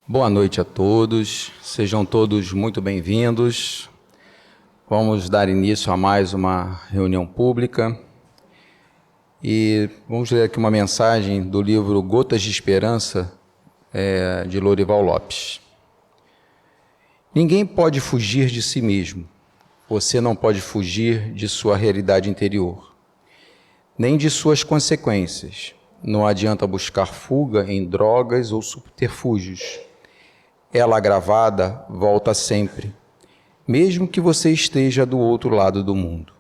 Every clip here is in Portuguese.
Boa noite a todos, sejam todos muito bem-vindos. Vamos dar início a mais uma reunião pública e vamos ler aqui uma mensagem do livro Gotas de Esperança, de Lorival Lopes. Ninguém pode fugir de si mesmo, você não pode fugir de sua realidade interior, nem de suas consequências. Não adianta buscar fuga em drogas ou subterfúgios. Ela agravada volta sempre, mesmo que você esteja do outro lado do mundo.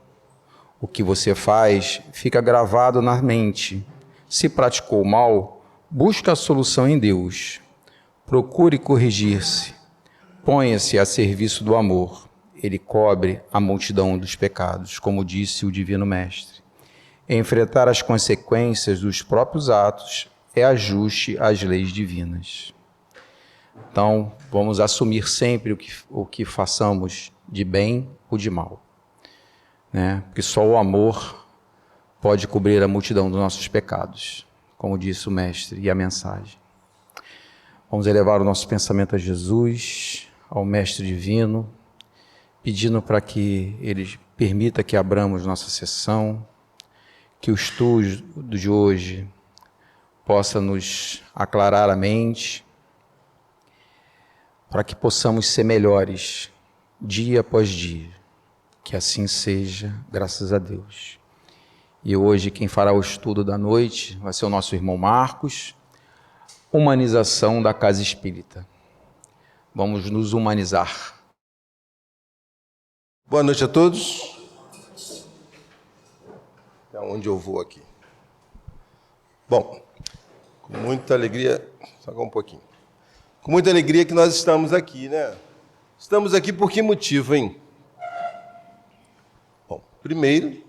O que você faz fica gravado na mente. Se praticou mal, busque a solução em Deus. Procure corrigir-se. Ponha-se a serviço do amor. Ele cobre a multidão dos pecados, como disse o Divino Mestre. Enfrentar as consequências dos próprios atos é ajuste às leis divinas. Então, vamos assumir sempre o que façamos de bem ou de mal, né? Porque só o amor pode cobrir a multidão dos nossos pecados, como disse o Mestre e a mensagem. Vamos elevar o nosso pensamento a Jesus, ao Mestre Divino, pedindo para que Ele permita que abramos nossa sessão, que o estudo de hoje possa nos aclarar a mente, para que possamos ser melhores dia após dia. Que assim seja, graças a Deus. E hoje quem fará o estudo da noite vai ser o nosso irmão Marcos, Humanização da Casa Espírita. Vamos nos humanizar. Boa noite a todos. É onde eu vou aqui. Bom, com muita alegria, só um pouquinho. Com muita alegria que nós estamos aqui, né? Estamos aqui por que motivo, hein? Bom, primeiro,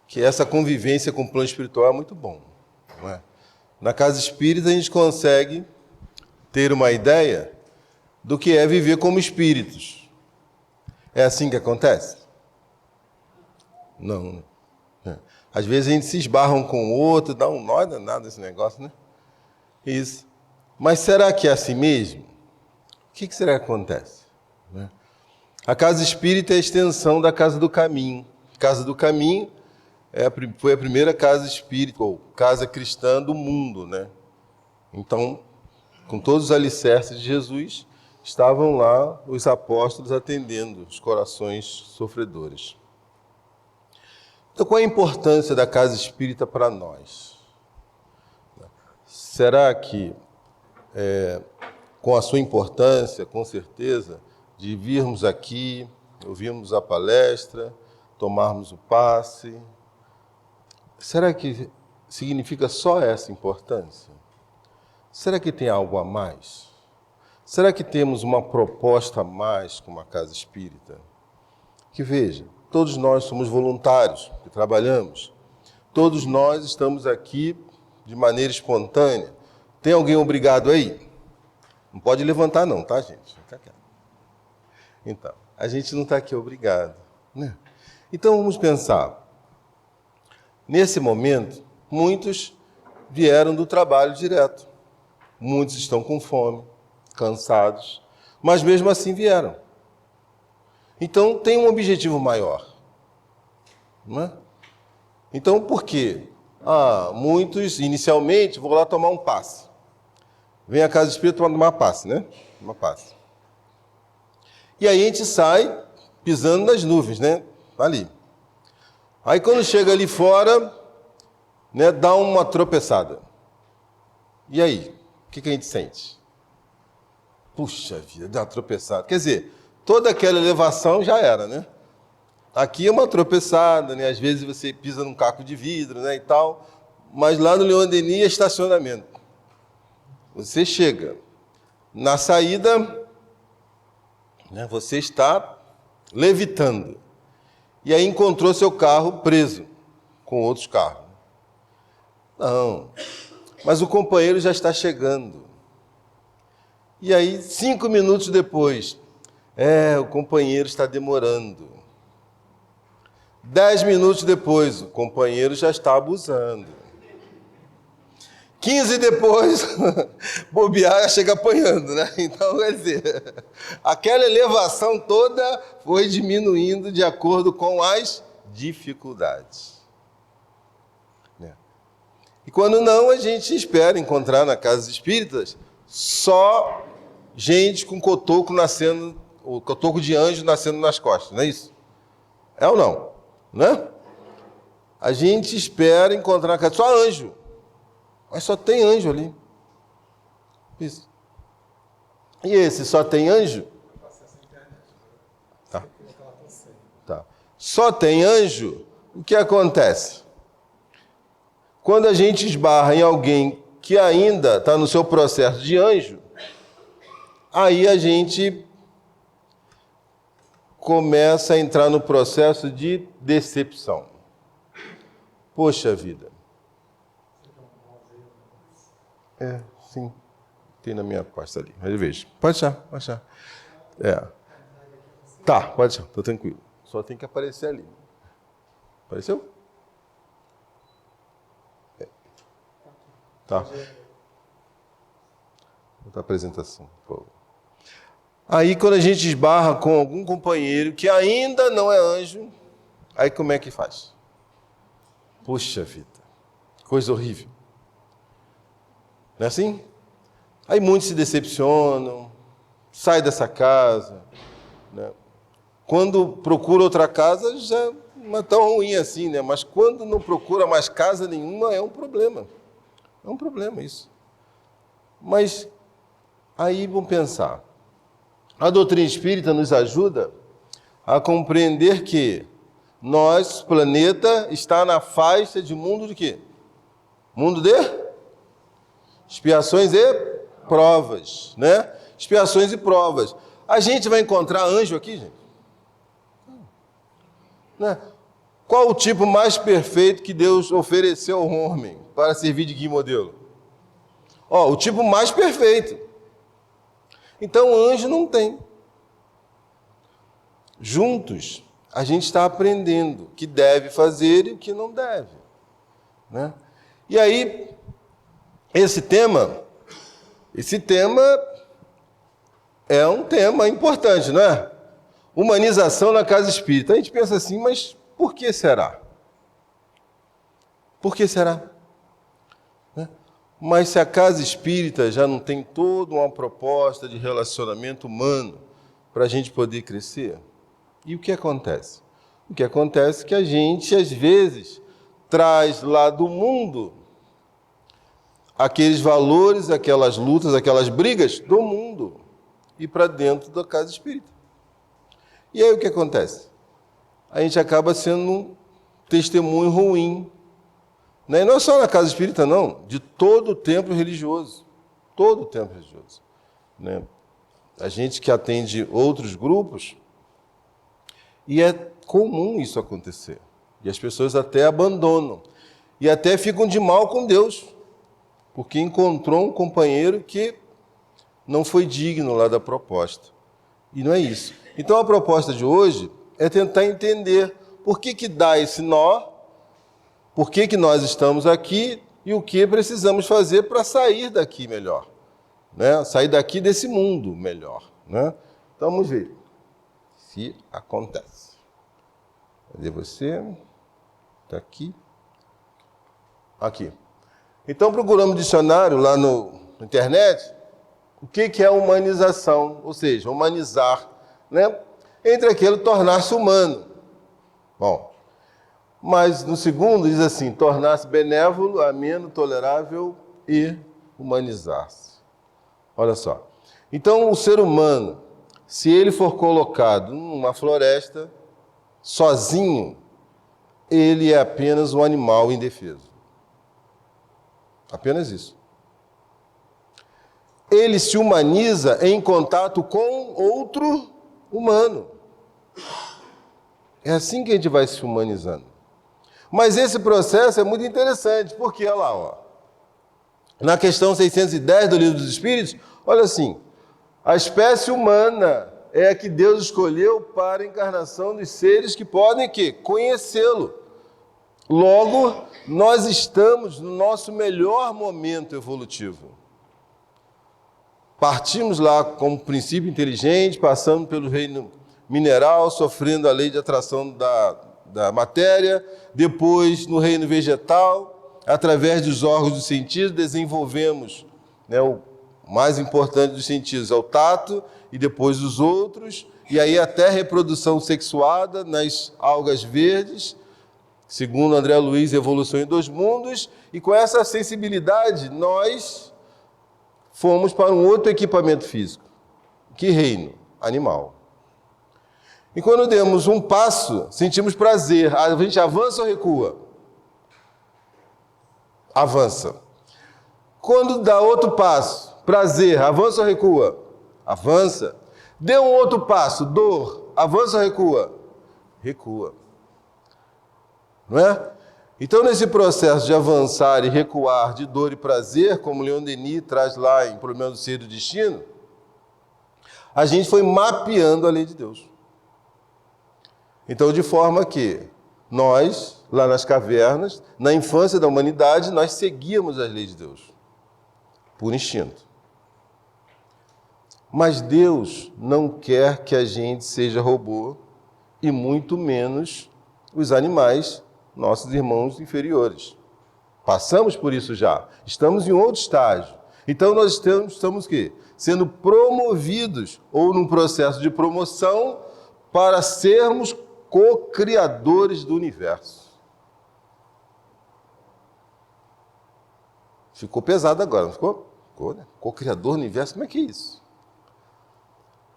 que essa convivência com o plano espiritual é muito bom, não é? Na Casa Espírita a gente consegue ter uma ideia do que é viver como espíritos. É assim que acontece? Não, né? Às vezes a gente se esbarra um com o outro, dá um nó danado esse negócio, né? Isso. Mas será que é assim mesmo? O que será que acontece? A Casa Espírita é a extensão da Casa do Caminho. Casa do Caminho foi a primeira casa espírita, ou casa cristã do mundo, né? Então, com todos os alicerces de Jesus, estavam lá os apóstolos atendendo os corações sofredores. Então, qual é a importância da Casa Espírita para nós? Será que com a sua importância, com certeza, de virmos aqui, ouvirmos a palestra, tomarmos o passe, será que significa só essa importância? Será que tem algo a mais? Será que temos uma proposta a mais com uma casa espírita? Que veja, todos nós somos voluntários, que trabalhamos, todos nós estamos aqui de maneira espontânea. Tem alguém obrigado aí? Não pode levantar não, tá, gente? Fica quieto. Então, a gente não está aqui obrigado, né? Então, vamos pensar. Nesse momento, muitos vieram do trabalho direto. Muitos estão com fome, cansados, mas mesmo assim vieram. Então, tem um objetivo maior, não é? Então, por quê? Muitos, inicialmente, vão lá tomar um passe. Vem à Casa Espírita tomar passe, né? Uma passe. E aí a gente sai pisando nas nuvens, né? Ali. Aí quando chega ali fora, né, dá uma tropeçada. E aí? O que a gente sente? Puxa vida, dá uma tropeçada. Quer dizer, toda aquela elevação já era, né? Aqui é uma tropeçada, né? Às vezes você pisa num caco de vidro, né, e tal. Mas lá no Leon Denis é estacionamento. Você chega. Na saída, né, você está levitando. E aí encontrou seu carro preso com outros carros. Não, mas o companheiro já está chegando. E aí, 5 minutos depois, o companheiro está demorando. 10 minutos depois, o companheiro já está abusando. 15 depois, bobear, chega apanhando, né? Então, quer dizer, aquela elevação toda foi diminuindo de acordo com as dificuldades. Né? E quando não, a gente espera encontrar na casa espíritas só gente com cotoco nascendo, o cotoco de anjo nascendo nas costas, não é isso? É ou não? Né? A gente espera encontrar na casa só anjo, mas só tem anjo ali. Isso. E esse só tem anjo? Tá. Tá. Só tem anjo, o que acontece? Quando a gente esbarra em alguém que ainda está no seu processo de anjo, aí a gente começa a entrar no processo de decepção. Poxa vida. Sim. Tem na minha pasta ali. Mas veja. Pode achar. Tá, pode achar. Tô tranquilo. Só tem que aparecer ali. Apareceu? Tá. Outra apresentação, por favor. Aí, quando a gente esbarra com algum companheiro que ainda não é anjo, aí como é que faz? Puxa vida, coisa horrível. Não é assim? Aí muitos se decepcionam, saem dessa casa. Né? Quando procura outra casa, já não é tão ruim assim, né? Mas quando não procura mais casa nenhuma, é um problema. É um problema isso. Mas aí vamos pensar. A doutrina espírita nos ajuda a compreender que nosso planeta está na faixa de mundo de quê? Mundo de expiações e provas, né? Expiações e provas. A gente vai encontrar anjo aqui, gente? Né? Qual o tipo mais perfeito que Deus ofereceu ao homem para servir de guia e modelo? O tipo mais perfeito. Então, anjo não tem. Juntos, a gente está aprendendo o que deve fazer e o que não deve. Né? E aí, esse tema é um tema importante, não é? Humanização na casa espírita. A gente pensa assim, mas por que será? Por que será? Né? Mas se a casa espírita já não tem toda uma proposta de relacionamento humano para a gente poder crescer, e o que acontece? O que acontece é que a gente, às vezes, traz lá do mundo aqueles valores, aquelas lutas, aquelas brigas do mundo e para dentro da casa espírita. E aí o que acontece? A gente acaba sendo um testemunho ruim. Né? E não é só na casa espírita, não, de todo o templo religioso. Todo o templo religioso. Né? A gente que atende outros grupos, e é comum isso acontecer. E as pessoas até abandonam. E até ficam de mal com Deus, porque encontrou um companheiro que não foi digno lá da proposta. E não é isso. Então a proposta de hoje é tentar entender por que dá esse nó, por que nós estamos aqui e o que precisamos fazer para sair daqui melhor. Né? Sair daqui desse mundo melhor. Né? Então vamos ver se acontece. Cadê você? Está aqui. Aqui. Então procuramos dicionário lá na internet. O que é humanização? Ou seja, humanizar. Né? Entre aquilo, tornar-se humano. Bom, mas no segundo diz assim, tornar-se benévolo, ameno, tolerável e humanizar-se. Olha só. Então, o ser humano, se ele for colocado numa floresta, sozinho, ele é apenas um animal indefeso. Apenas isso. Ele se humaniza em contato com outro humano. É assim que a gente vai se humanizando. Mas esse processo é muito interessante, porque, olha lá, ó, na questão 610 do Livro dos Espíritos, olha assim, a espécie humana é a que Deus escolheu para a encarnação dos seres que podem conhecê-lo. Logo, nós estamos no nosso melhor momento evolutivo. Partimos lá como princípio inteligente, passando pelo reino mineral, sofrendo a lei de atração da matéria, depois no reino vegetal, através dos órgãos dos sentidos, desenvolvemos, né, o mais importante dos sentidos, é o tato, e depois os outros, e aí até reprodução sexuada nas algas verdes, segundo André Luiz, Evolução em Dois Mundos, e com essa sensibilidade nós fomos para um outro equipamento físico. Que reino? Animal. E quando demos um passo, sentimos prazer. A gente avança ou recua? Avança. Quando dá outro passo, prazer, avança ou recua? Avança. Deu um outro passo, dor, avança ou recua? Recua. Não é? Então, nesse processo de avançar e recuar de dor e prazer, como Leon Denis traz lá em Problema do Ser e do Destino, a gente foi mapeando a lei de Deus. Então, de forma que nós, lá nas cavernas, na infância da humanidade, nós seguíamos as leis de Deus, por instinto. Mas Deus não quer que a gente seja robô, e muito menos os animais, nossos irmãos inferiores. Passamos por isso já. Estamos em outro estágio. Então nós estamos o quê? Sendo promovidos, ou num processo de promoção, para sermos co-criadores do universo. Ficou pesado agora, não ficou? Ficou, né? Co-criador do universo, como é que é isso?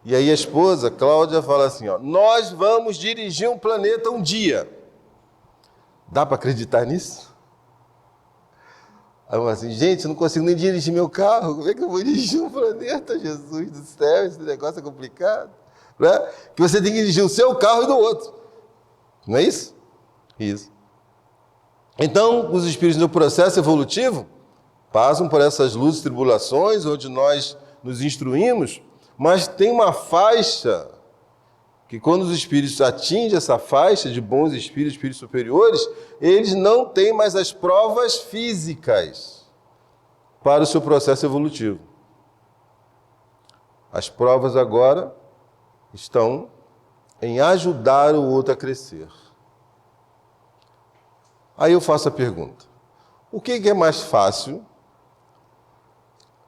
E aí a esposa, Cláudia, fala assim, ó, nós vamos dirigir um planeta um dia. Dá para acreditar nisso? Aí eu falo assim, gente, eu não consigo nem dirigir meu carro, como é que eu vou dirigir um planeta, Jesus do céu, esse negócio é complicado. Não é? Que você tem que dirigir o seu carro e do outro. Não é isso? Isso. Então, os espíritos no processo evolutivo passam por essas lutas e tribulações, onde nós nos instruímos, mas tem uma faixa que quando os espíritos atingem essa faixa de bons espíritos, espíritos superiores, eles não têm mais as provas físicas para o seu processo evolutivo. As provas agora estão em ajudar o outro a crescer. Aí eu faço a pergunta, o que é mais fácil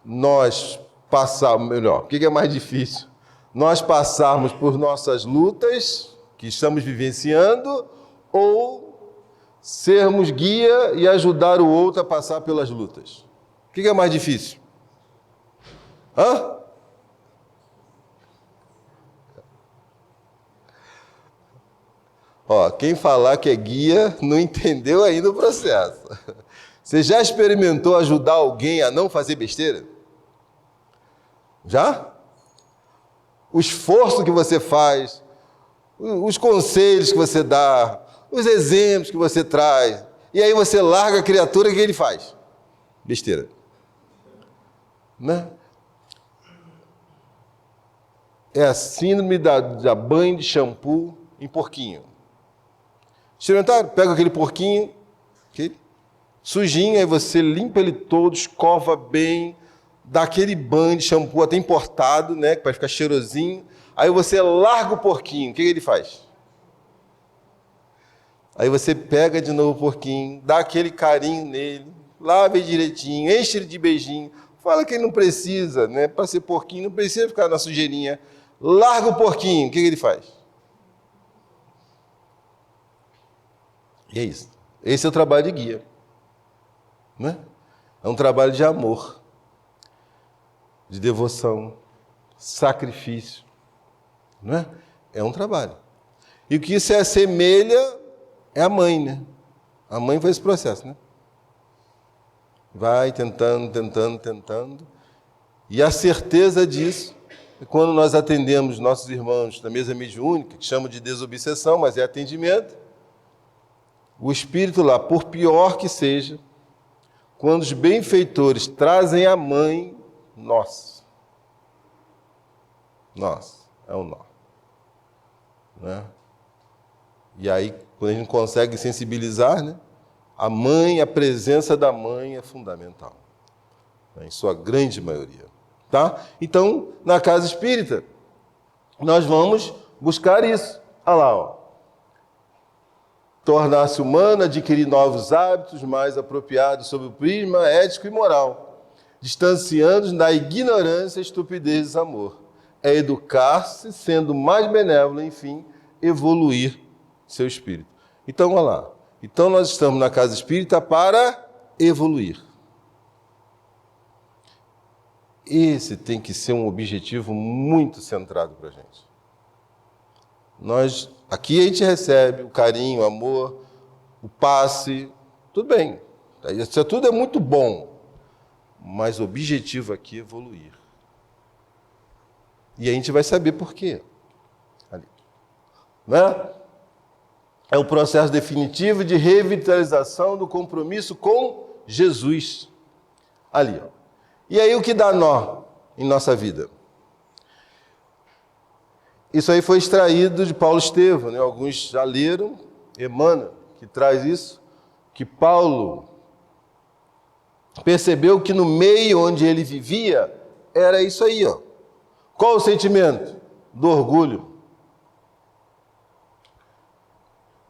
nós passarmos, melhor, o que é mais difícil? Nós passarmos por nossas lutas que estamos vivenciando ou sermos guia e ajudar o outro a passar pelas lutas? O que é mais difícil? Hã? Ó, quem falar que é guia não entendeu ainda o processo. Você já experimentou ajudar alguém a não fazer besteira? Já? O esforço que você faz, os conselhos que você dá, os exemplos que você traz, e aí você larga a criatura, o que ele faz? Besteira. Né? É a síndrome da banho de shampoo em porquinho. Experimentaram? Pega aquele porquinho, sujinho, aí você limpa ele todo, escova bem, dá aquele banho de shampoo até importado, né, para ficar cheirosinho. Aí você larga o porquinho, o que ele faz? Aí você pega de novo o porquinho, dá aquele carinho nele, lava ele direitinho, enche ele de beijinho, fala que ele não precisa, né, para ser porquinho, não precisa ficar na sujeirinha. Larga o porquinho, o que ele faz? E é isso. Esse é o trabalho de guia. Né? É um trabalho de amor, de devoção, sacrifício. Não é? É um trabalho. E o que se assemelha é a mãe, né? A mãe faz esse processo, né? Vai tentando. E a certeza disso é quando nós atendemos nossos irmãos da mesa mediúnica, que chamam de desobsessão, mas é atendimento. O espírito lá, por pior que seja, quando os benfeitores trazem a mãe, nossa, é um nó. Né? E aí, quando a gente consegue sensibilizar, né, a mãe, a presença da mãe é fundamental, né, em sua grande maioria. tá? Então, na casa espírita, nós vamos buscar isso. Olha lá, ó. Tornar-se humano, adquirir novos hábitos mais apropriados sob o prisma ético e moral, distanciando-nos da ignorância, estupidez e desamor. É educar-se, sendo mais benévolo, enfim, evoluir seu espírito. Então, olha lá. Então, nós estamos na casa espírita para evoluir. Esse tem que ser um objetivo muito centrado para a gente. Aqui a gente recebe o carinho, o amor, o passe, tudo bem. Isso tudo é muito bom, mas o objetivo aqui é evoluir. E a gente vai saber por quê. Ali. Né? É o processo definitivo de revitalização do compromisso com Jesus. Ali, ó. E aí o que dá nó em nossa vida? Isso aí foi extraído de Paulo Estevam, né? Alguns já leram, Emmanuel, que traz isso, que Paulo percebeu que no meio onde ele vivia, era isso aí, ó. Qual o sentimento? Do orgulho.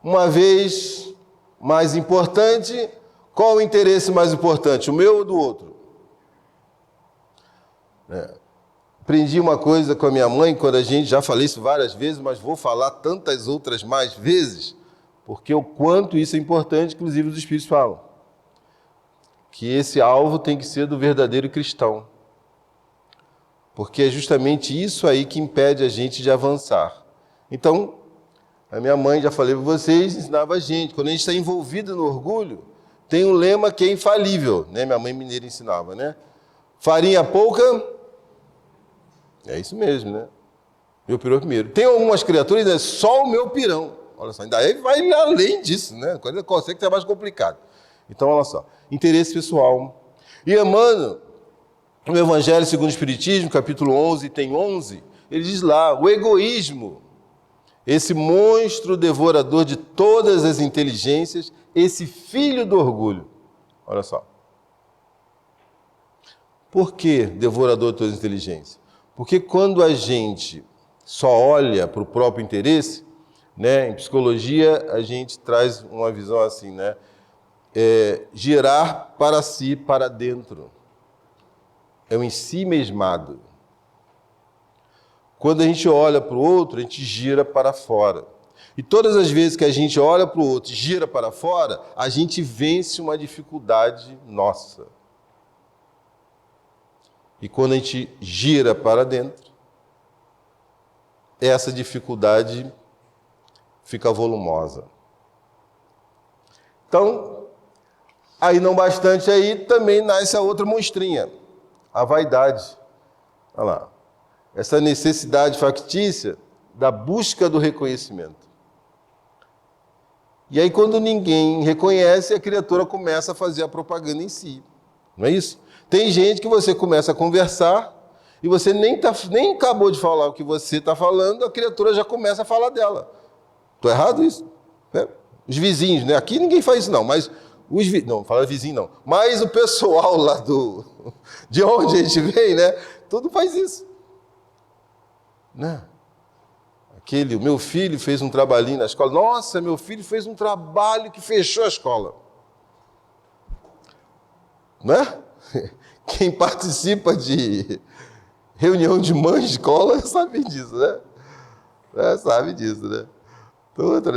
Uma vez mais importante, qual o interesse mais importante? O meu ou do outro? Aprendi uma coisa com a minha mãe, quando a gente, já falei isso várias vezes, mas vou falar tantas outras mais vezes, porque o quanto isso é importante, inclusive os Espíritos falam. Que esse alvo tem que ser do verdadeiro cristão. Porque é justamente isso aí que impede a gente de avançar. Então, a minha mãe, já falei para vocês, ensinava a gente, quando a gente está envolvido no orgulho, tem um lema que é infalível, né? Minha mãe mineira ensinava, né? Farinha pouca, é isso mesmo, né? Meu pirão primeiro. Tem algumas criaturas, é só o meu pirão. Olha só, ainda aí vai além disso, né? Coisa consegue que é mais complicado. Então, olha só, interesse pessoal. E Emmanuel, no Evangelho segundo o Espiritismo, capítulo 11, tem 11, ele diz lá, o egoísmo, esse monstro devorador de todas as inteligências, esse filho do orgulho. Olha só. Por que devorador de todas as inteligências? Porque quando a gente só olha para o próprio interesse, né, em psicologia a gente traz uma visão assim, né? Girar para si, para dentro. É um ensimesmado. Quando a gente olha para o outro, a gente gira para fora. E todas as vezes que a gente olha para o outro e gira para fora, a gente vence uma dificuldade nossa. E quando a gente gira para dentro, essa dificuldade fica volumosa. Então, aí não bastante, aí também nasce a outra monstrinha, a vaidade. Olha lá. Essa necessidade factícia da busca do reconhecimento. E aí, quando ninguém reconhece, a criatura começa a fazer a propaganda em si. Não é isso? Tem gente que você começa a conversar e você nem acabou de falar o que você está falando, a criatura já começa a falar dela. Estou errado isso? Os vizinhos, né? Aqui ninguém faz isso não, mas não, fala vizinho não. Mas o pessoal lá de onde a gente vem, né? Tudo faz isso. Né? O meu filho fez um trabalhinho na escola. Nossa, meu filho fez um trabalho que fechou a escola. Não é? Quem participa de reunião de mães de escola sabe disso, né? Sabe disso, né?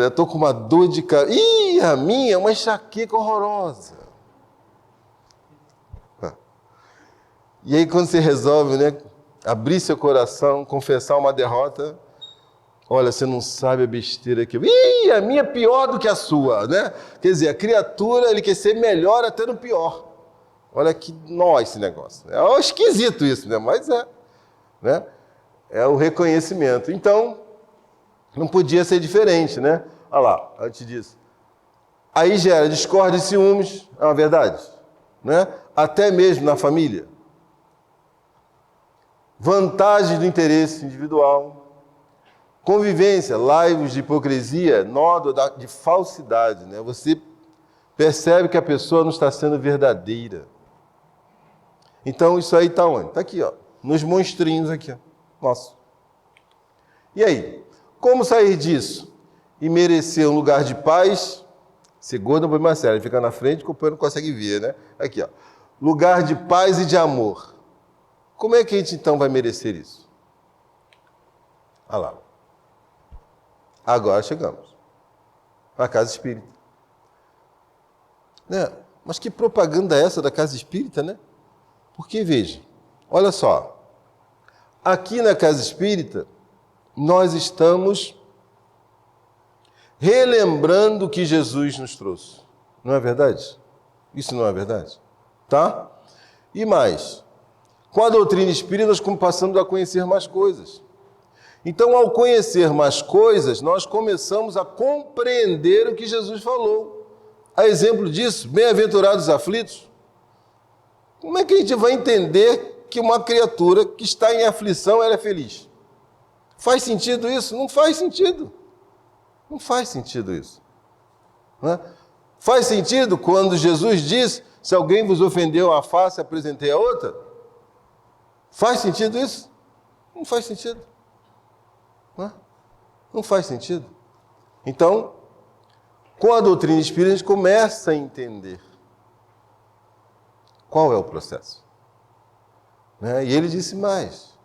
Estou com uma dor de cabeça. Ih, a minha é uma enxaqueca horrorosa. E aí, quando você resolve, né, abrir seu coração, confessar uma derrota, olha, você não sabe a besteira que... Ih, a minha é pior do que a sua, né? Quer dizer, a criatura, ele quer ser melhor até no pior. Olha que nó esse negócio. É esquisito isso, né? Mas é. Né? É o reconhecimento. Então, não podia ser diferente, né? Olha lá, antes disso. Aí gera discórdia e ciúmes, é uma verdade. Né? Até mesmo na família. Vantagens do interesse individual. Convivência, laivos de hipocrisia, nódoa de falsidade. Né? Você percebe que a pessoa não está sendo verdadeira. Então, isso aí está onde? Está aqui, ó. nos monstrinhos aqui, ó, nosso. E aí, como sair disso e merecer um lugar de paz? Segunda para Marcelo, ele fica na frente, o companheiro não consegue ver, né? Aqui, ó, lugar de paz e de amor. Como é que a gente então vai merecer isso? Olha lá. Agora chegamos na casa espírita. Né? Mas que propaganda é essa da casa espírita, né? Porque, veja, olha só, aqui na casa espírita, nós estamos relembrando o que Jesus nos trouxe. Não é verdade? Isso não é verdade? Tá? E mais, com a doutrina espírita, nós passamos a conhecer mais coisas. Então, ao conhecer mais coisas, nós começamos a compreender o que Jesus falou. A exemplo disso, bem-aventurados os aflitos. Como é que a gente vai entender que uma criatura que está em aflição, ela é feliz? Faz sentido isso? Não faz sentido. Não faz sentido isso. Não é? Faz sentido quando Jesus diz, se alguém vos ofendeu a face, apresentei a outra? Faz sentido isso? Não faz sentido. Não faz sentido. Então, com a doutrina espírita, a gente começa a entender qual é o processo. E ele disse mais,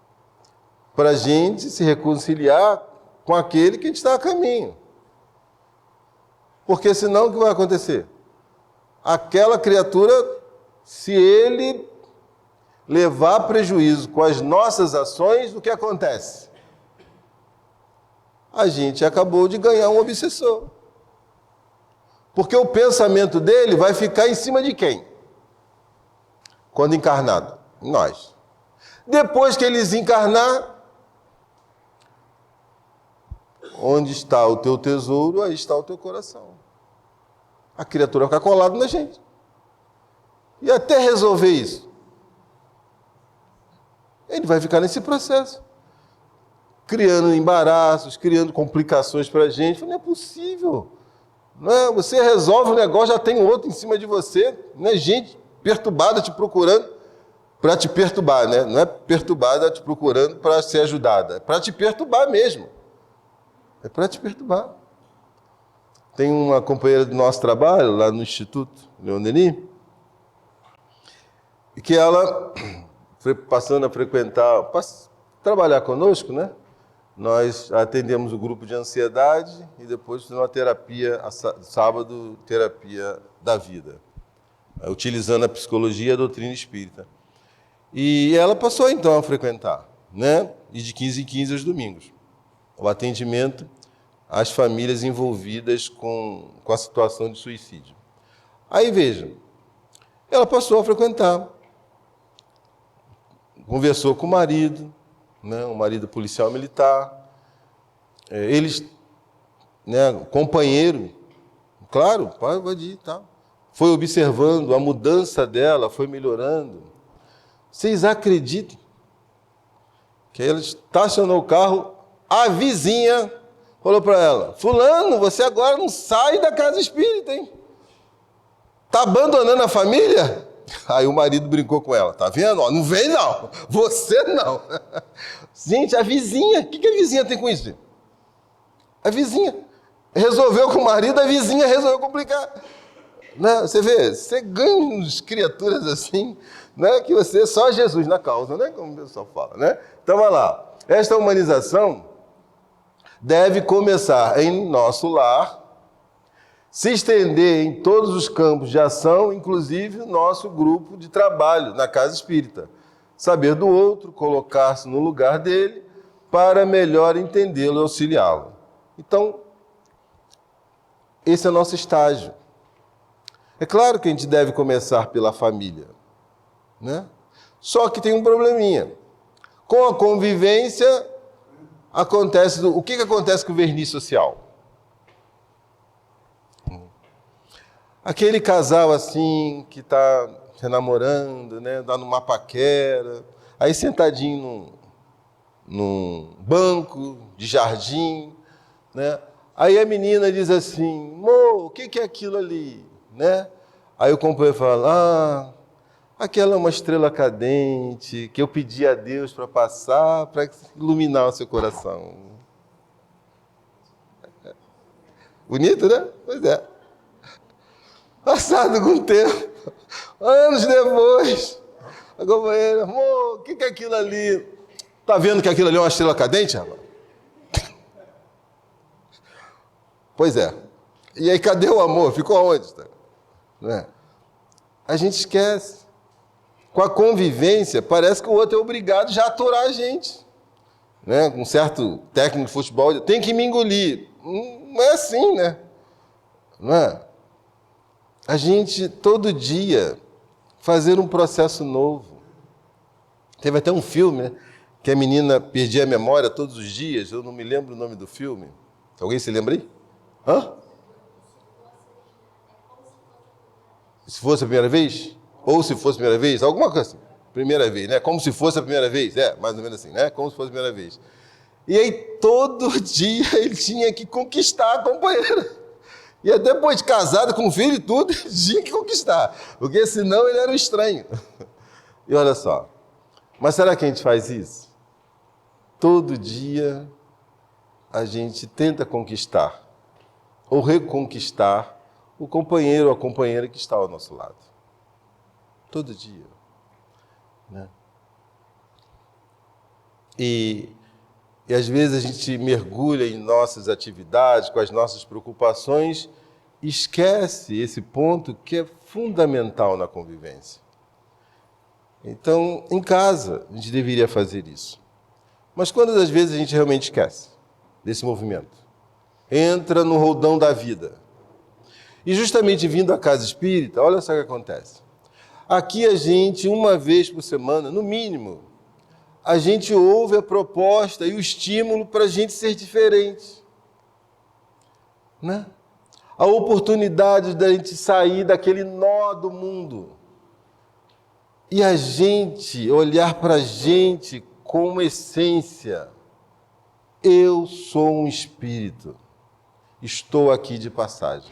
para a gente se reconciliar com aquele que a gente está a caminho. Porque senão o que vai acontecer? Aquela criatura, se ele levar prejuízo com as nossas ações, o que acontece? A gente acabou de ganhar um obsessor. Porque o pensamento dele vai ficar em cima de quem? Quando encarnado? Nós. Depois que ele desencarnar, onde está o teu tesouro, aí está o teu coração. A criatura vai ficar colada na gente. E até resolver isso, ele vai ficar nesse processo, criando embaraços, criando complicações para a gente. Não é possível. Não é? Você resolve o negócio, já tem outro em cima de você, né? Gente perturbada te procurando para te perturbar, né? Não é perturbada te procurando para ser ajudada, é para te perturbar mesmo. É para te perturbar. Tem uma companheira do nosso trabalho, lá no Instituto Leon Denis, que ela foi passando a frequentar, trabalhar conosco, né? Nós atendemos o grupo de ansiedade e depois fizemos uma terapia, sábado, terapia da vida, utilizando a psicologia e a doutrina espírita. E ela passou então a frequentar, né? E de 15 em 15 aos domingos, o atendimento às famílias envolvidas com a situação de suicídio. Aí veja, ela passou a frequentar, conversou com o marido, né, um marido policial militar, eles, né, companheiro, claro, pode ir, tá? Foi observando a mudança dela, foi melhorando. Vocês acreditam que ela estacionou o carro, a vizinha falou para ela, fulano, você agora não sai da casa espírita, hein? Tá abandonando a família? Aí o marido brincou com ela, tá vendo? Ó, não vem não, você não. Gente, a vizinha, o que a vizinha tem com isso? A vizinha resolveu com o marido, a vizinha resolveu complicar. Né? Você vê, você ganha umas criaturas assim, né? Que você, só Jesus na causa, né? Como o pessoal fala, né? Então, vai lá, esta humanização deve começar em nosso lar, se estender em todos os campos de ação, inclusive o nosso grupo de trabalho na Casa Espírita. Saber do outro, colocar-se no lugar dele, para melhor entendê-lo e auxiliá-lo. Então, esse é o nosso estágio. É claro que a gente deve começar pela família, né? Só que tem um probleminha. Com a convivência, o que acontece com o verniz social? Aquele casal assim, que está se namorando, né, dá numa paquera, aí sentadinho num banco de jardim, né? Aí a menina diz assim, o que é aquilo ali? Né? Aí o companheiro fala, Aquela é uma estrela cadente que eu pedi a Deus para passar, para iluminar o seu coração. Bonito, né? Pois é. Passado algum tempo, anos depois, a companheira, amor, o que é aquilo ali? Tá vendo que aquilo ali é uma estrela cadente, rapaz? Pois é. E aí, cadê o amor? Ficou aonde? Né? A gente esquece. Com a convivência, parece que o outro é obrigado já a aturar a gente. Né? Um certo técnico de futebol tem que me engolir. Não é assim, né? Não é? A gente, todo dia, fazer um processo novo. Teve até um filme, né? Que a menina perdia a memória todos os dias. Eu não me lembro o nome do filme. Alguém se lembra aí? Hã? Se fosse a primeira vez? Ou se fosse a primeira vez? Alguma coisa assim. Primeira vez, né? Como se fosse a primeira vez. Mais ou menos assim, né? Como se fosse a primeira vez. E aí, todo dia, ele tinha que conquistar a companheira. E até depois de casado, com filho e tudo, ele tinha que conquistar. Porque senão ele era um estranho. E olha só. Mas será que a gente faz isso? Todo dia, a gente tenta conquistar ou reconquistar o companheiro ou a companheira que está ao nosso lado. Todo dia. Né? E às vezes a gente mergulha em nossas atividades, com as nossas preocupações, e esquece esse ponto que é fundamental na convivência. Então, em casa, a gente deveria fazer isso. Mas quantas das vezes a gente realmente esquece desse movimento? Entra no roldão da vida. E justamente vindo à casa espírita, olha só o que acontece. Aqui a gente, uma vez por semana, no mínimo, a gente ouve a proposta e o estímulo para a gente ser diferente. Né? A oportunidade da gente sair daquele nó do mundo. E a gente olhar para a gente como essência. Eu sou um espírito. Estou aqui de passagem.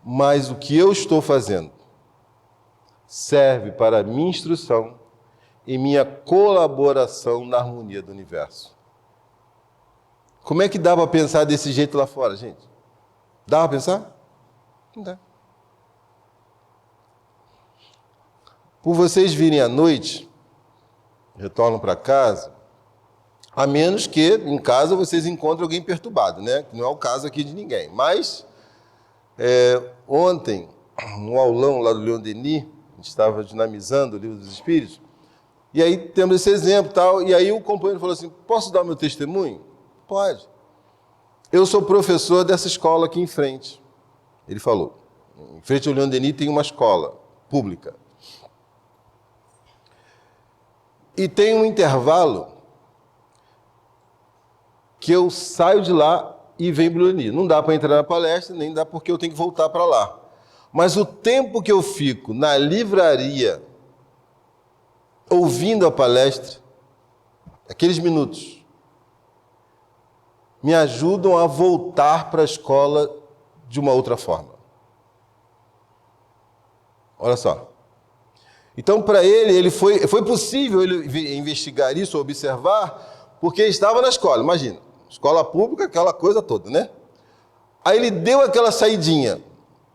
Mas o que eu estou fazendo serve para minha instrução e minha colaboração na harmonia do universo. Como é que dá para pensar desse jeito lá fora, gente? Dá para pensar? Não dá. Por vocês virem à noite, retornam para casa, a menos que em casa vocês encontrem alguém perturbado, né? Que não é o caso aqui de ninguém. Mas, ontem, no aulão lá do Leon Denis, a gente estava dinamizando o Livro dos Espíritos, e aí temos esse exemplo e tal, e aí o companheiro falou assim, posso dar o meu testemunho? Pode. Eu sou professor dessa escola aqui em frente. Ele falou, em frente ao Leon Denis tem uma escola pública. E tem um intervalo que eu saio de lá e venho para o Leon Denis. Não dá para entrar na palestra, nem dá porque eu tenho que voltar para lá. Mas o tempo que eu fico na livraria ouvindo a palestra, aqueles minutos, me ajudam a voltar para a escola de uma outra forma. Olha só. Então, para ele foi possível ele investigar isso, observar, porque ele estava na escola, imagina, escola pública, aquela coisa toda, né? Aí ele deu aquela saidinha,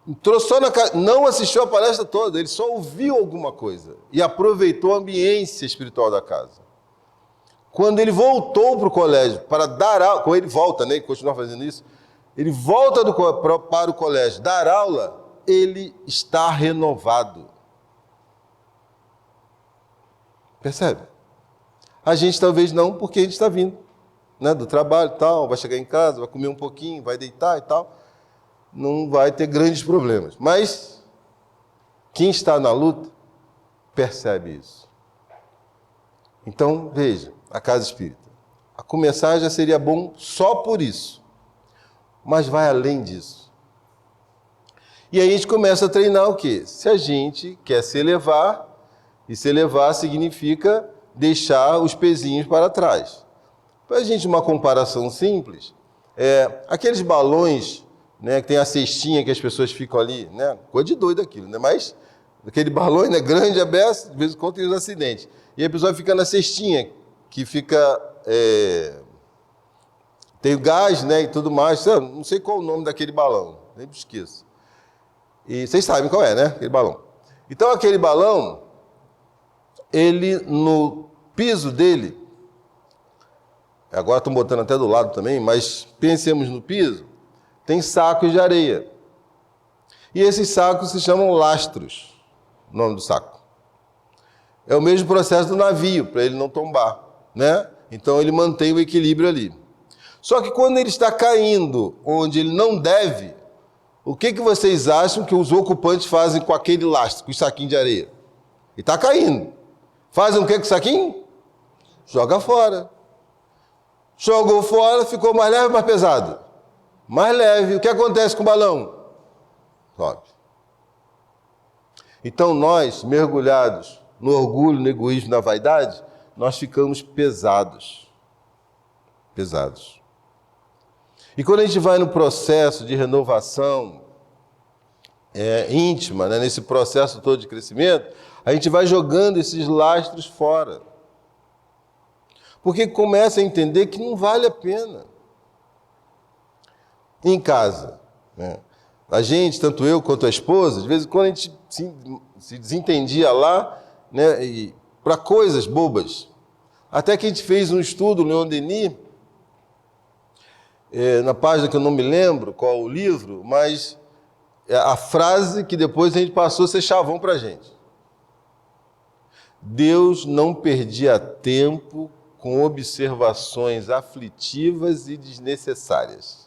entrou só na casa, não assistiu a palestra toda, ele só ouviu alguma coisa e aproveitou a ambiência espiritual da casa. Quando ele voltou para o colégio para dar aula, quando ele volta, né, e continua fazendo isso, ele volta para o colégio dar aula, ele está renovado. Percebe? A gente talvez não, porque a gente está vindo, né, do trabalho e tal, vai chegar em casa, vai comer um pouquinho, vai deitar e tal, não vai ter grandes problemas. Mas quem está na luta percebe isso. Então, veja, a casa espírita. A começar já seria bom só por isso, mas vai além disso. E aí a gente começa a treinar o quê? Se a gente quer se elevar, e se elevar significa deixar os pezinhos para trás. Para a gente, uma comparação simples, aqueles balões, né, que tem a cestinha que as pessoas ficam ali, né, coisa de doido aquilo, né, mas Aquele balão ainda é grande, é beça, de vez em quando tem os acidentes. E a pessoa fica na cestinha, que fica... tem o gás, né, e tudo mais. Eu não sei qual o nome daquele balão, sempre esqueço. E vocês sabem qual é, né, aquele balão. Então, aquele balão, ele, no piso dele, agora estão botando até do lado também, mas pensemos no piso, tem sacos de areia. E esses sacos se chamam lastros, o nome do saco. É o mesmo processo do navio, para ele não tombar, né? Então ele mantém o equilíbrio ali. Só que quando ele está caindo onde ele não deve, o que vocês acham que os ocupantes fazem com aquele lastro, com o saquinho de areia? Ele está caindo. Fazem o que com o saquinho? Joga fora. Jogou fora, ficou mais leve ou mais pesado? Mais leve. O que acontece com o balão? Sobe. Então nós, mergulhados no orgulho, no egoísmo, na vaidade, nós ficamos pesados. Pesados. E quando a gente vai no processo de renovação íntima, né, nesse processo todo de crescimento, a gente vai jogando esses lastros fora. Porque começa a entender que não vale a pena. Em casa, né? A gente, tanto eu quanto a esposa, de vez em quando a gente se desentendia lá, né, para coisas bobas. Até que a gente fez um estudo, Leon Denis, na página que eu não me lembro qual o livro, mas a frase que depois a gente passou a ser chavão para a gente. Deus não perdia tempo com observações aflitivas e desnecessárias.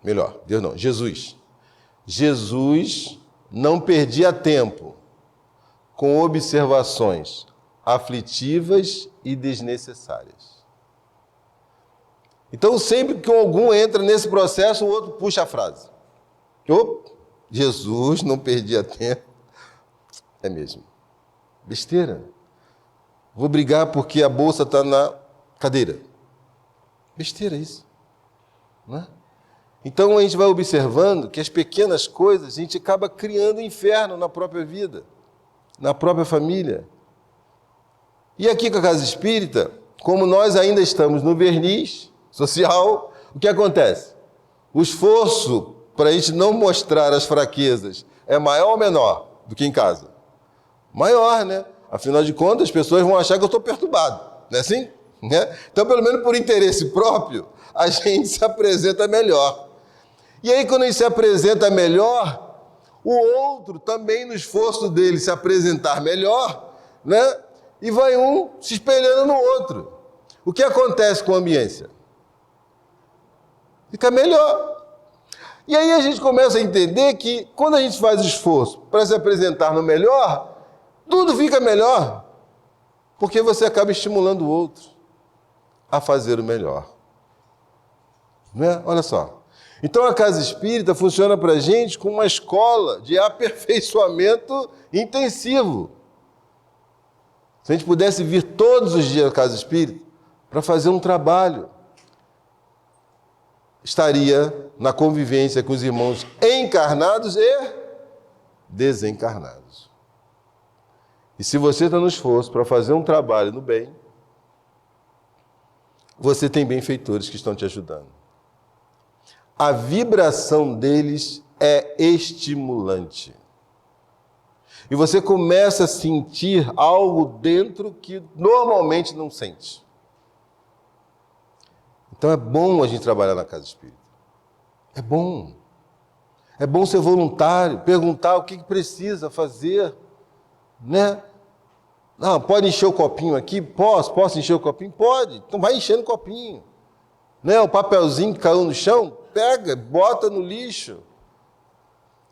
Melhor, Deus não, Jesus. Jesus não perdia tempo com observações aflitivas e desnecessárias. Então, sempre que algum entra nesse processo, o outro puxa a frase. Jesus não perdia tempo. É mesmo. Besteira. Vou brigar porque a bolsa está na cadeira. Besteira isso. Não é? Então a gente vai observando que as pequenas coisas a gente acaba criando inferno na própria vida, na própria família. E aqui com a Casa Espírita, como nós ainda estamos no verniz social, o que acontece? O esforço para a gente não mostrar as fraquezas é maior ou menor do que em casa? Maior, né? Afinal de contas, as pessoas vão achar que eu estou perturbado, não é assim? Né? Então, pelo menos por interesse próprio, a gente se apresenta melhor. E aí, quando a gente se apresenta melhor, o outro também, no esforço dele se apresentar melhor, né? E vai um se espelhando no outro. O que acontece com a ambiência? Fica melhor. E aí a gente começa a entender que quando a gente faz esforço para se apresentar no melhor, tudo fica melhor, porque você acaba estimulando o outro a fazer o melhor. Não é? Olha só. Então a Casa Espírita funciona para a gente como uma escola de aperfeiçoamento intensivo. Se a gente pudesse vir todos os dias à Casa Espírita para fazer um trabalho, estaria na convivência com os irmãos encarnados e desencarnados. E se você está no esforço para fazer um trabalho no bem, você tem benfeitores que estão te ajudando. A vibração deles é estimulante. E você começa a sentir algo dentro que normalmente não sente. Então é bom a gente trabalhar na Casa Espírita. É bom. É bom ser voluntário, perguntar o que precisa fazer, né? Não, pode encher o copinho aqui? Posso encher o copinho? Pode. Então vai enchendo o copinho. Né? O papelzinho que caiu no chão, pega, bota no lixo.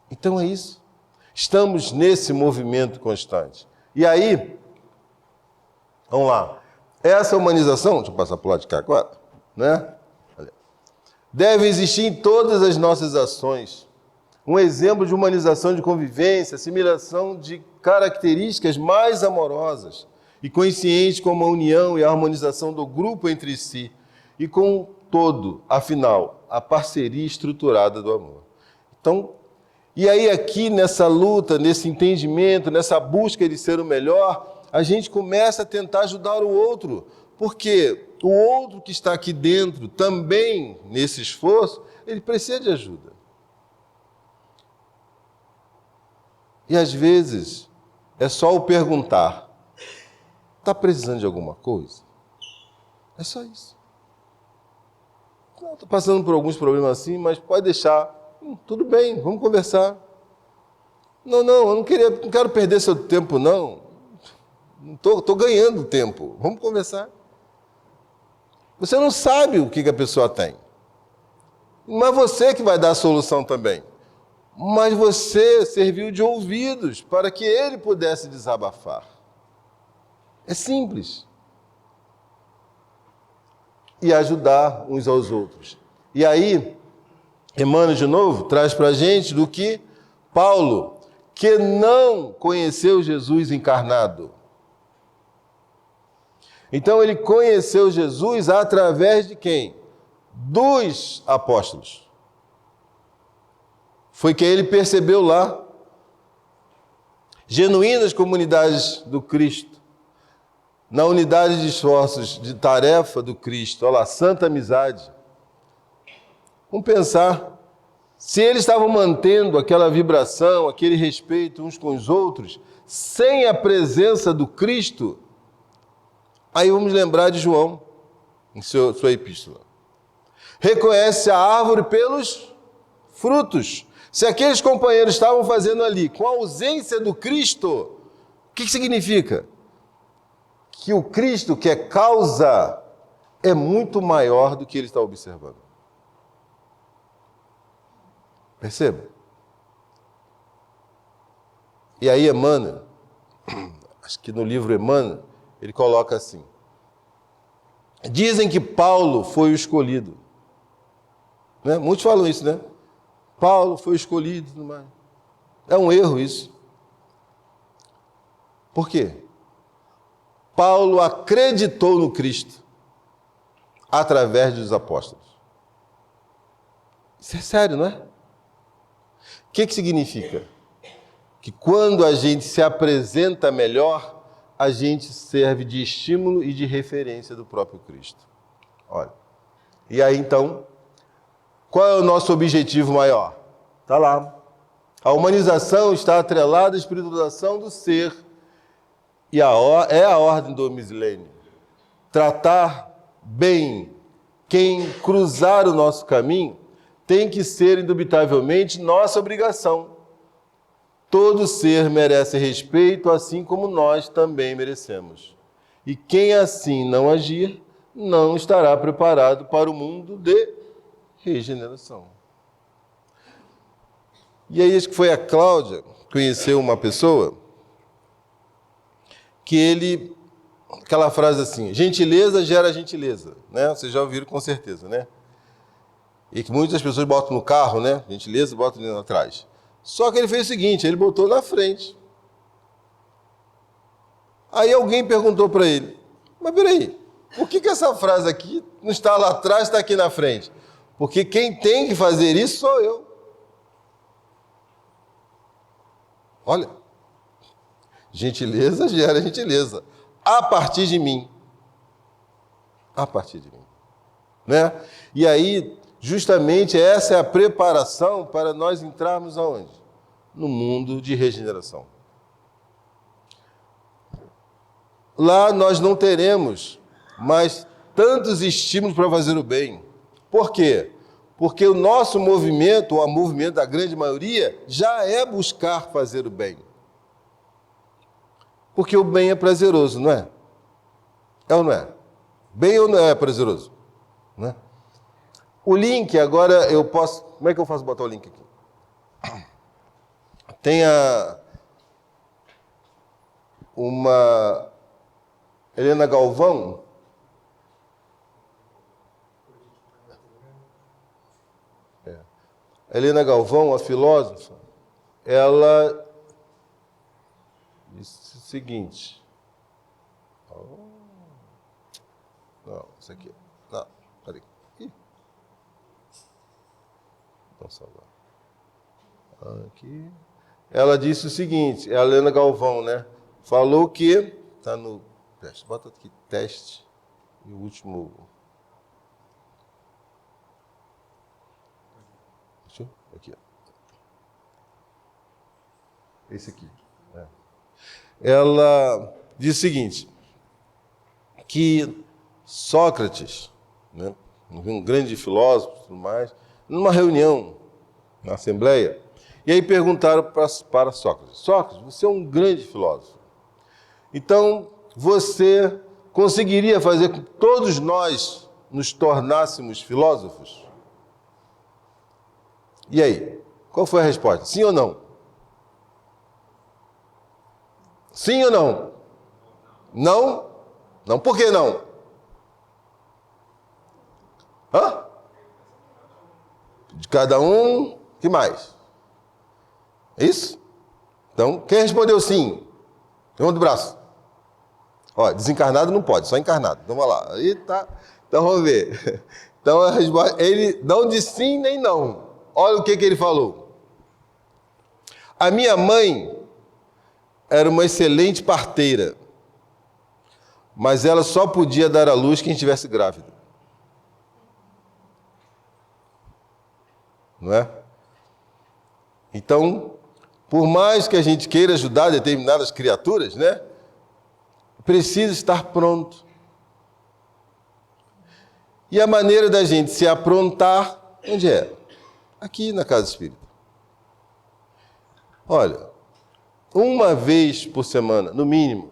Então é isso. Estamos nesse movimento constante. E aí, vamos lá. Essa humanização, deixa eu passar para o lado de cá agora, né? Deve existir em todas as nossas ações um exemplo de humanização de convivência, assimilação de características mais amorosas e conscientes como a união e a harmonização do grupo entre si e com todo, afinal, a parceria estruturada do amor. Então, E aí aqui nessa luta, nesse entendimento, nessa busca de ser o melhor, a gente começa a tentar ajudar o outro, porque o outro que está aqui dentro, também nesse esforço, ele precisa de ajuda. E às vezes é só o perguntar: está precisando de alguma coisa? É só isso. Não, estou passando por alguns problemas assim, mas pode deixar. Tudo bem, vamos conversar. Não, eu não quero perder seu tempo, não. Estou ganhando tempo. Vamos conversar. Você não sabe o que a pessoa tem. Mas você que vai dar a solução também. Mas você serviu de ouvidos para que ele pudesse desabafar. É simples. E ajudar uns aos outros. E aí, Emmanuel de novo traz para a gente do que Paulo, que não conheceu Jesus encarnado. Então ele conheceu Jesus através de quem? Dos apóstolos. Foi que ele percebeu lá genuínas comunidades do Cristo, na unidade de esforços de tarefa do Cristo, olha lá, santa amizade. Vamos pensar, se eles estavam mantendo aquela vibração, aquele respeito uns com os outros, sem a presença do Cristo, aí vamos lembrar de João, em sua epístola. Reconhece a árvore pelos frutos. Se aqueles companheiros estavam fazendo ali com a ausência do Cristo, o que significa? Que o Cristo, que é causa, é muito maior do que ele está observando. Perceba? E aí Emmanuel, acho que no livro Emmanuel, ele coloca assim: dizem que Paulo foi o escolhido. Né? Muitos falam isso, né? Paulo foi escolhido e tudo mais. É um erro isso. Por quê? Paulo acreditou no Cristo através dos apóstolos. Isso é sério, não é? O que significa? Que quando a gente se apresenta melhor, a gente serve de estímulo e de referência do próprio Cristo. Olha. E aí então, qual é o nosso objetivo maior? Está lá. A humanização está atrelada à espiritualização do ser. E é a ordem do milênio. Tratar bem quem cruzar o nosso caminho tem que ser, indubitavelmente, nossa obrigação. Todo ser merece respeito, assim como nós também merecemos. E quem assim não agir, não estará preparado para o mundo de regeneração. E aí, acho que foi a Cláudia, conheceu uma pessoa, que aquela frase assim, gentileza gera gentileza, né? Vocês já ouviram com certeza, né? E que muitas pessoas botam no carro, né? Gentileza, botam ali atrás. Só que ele fez o seguinte, ele botou na frente. Aí alguém perguntou para ele, mas peraí, por que essa frase aqui não está lá atrás, está aqui na frente? Porque quem tem que fazer isso sou eu. Olha, gentileza gera gentileza. A partir de mim. A partir de mim. Né? E aí, justamente essa é a preparação para nós entrarmos aonde? No mundo de regeneração. Lá nós não teremos mais tantos estímulos para fazer o bem. Por quê? Porque o nosso movimento, ou o movimento da grande maioria, já é buscar fazer o bem. Porque o bem é prazeroso, não é? É ou não é? Bem ou não é prazeroso? Não é? O link, agora eu posso... Como é que eu faço botar o link aqui? Tem uma Helena Galvão. Helena Galvão, a filósofa, ela disse o seguinte. Não, isso aqui. Não, peraí. Não salvar. Aqui. Ela disse o seguinte, é a Helena Galvão, né? Falou que... Está no teste. Bota aqui, teste. E o último... Aqui, ó. Esse aqui. É. Ela diz o seguinte, que Sócrates, né, um grande filósofo e tudo mais, numa reunião, na Assembleia, e aí perguntaram para Sócrates, Sócrates, você é um grande filósofo, então você conseguiria fazer com que todos nós nos tornássemos filósofos? E aí, qual foi a resposta? Sim ou não? Sim ou não? Não? Não, por que não? Hã? De cada um, que mais? É isso? Então, quem respondeu sim? Levanta o braço. Ó, desencarnado não pode, só encarnado. Então, vamos lá. Aí tá. Então, vamos ver. Então, a resposta, ele não disse sim nem não. Olha o que ele falou. A minha mãe era uma excelente parteira, mas ela só podia dar à luz quem estivesse grávida. Não é? Então, por mais que a gente queira ajudar determinadas criaturas, né? Precisa estar pronto. E a maneira da gente se aprontar, onde é? Aqui na Casa Espírita. Olha, uma vez por semana, no mínimo,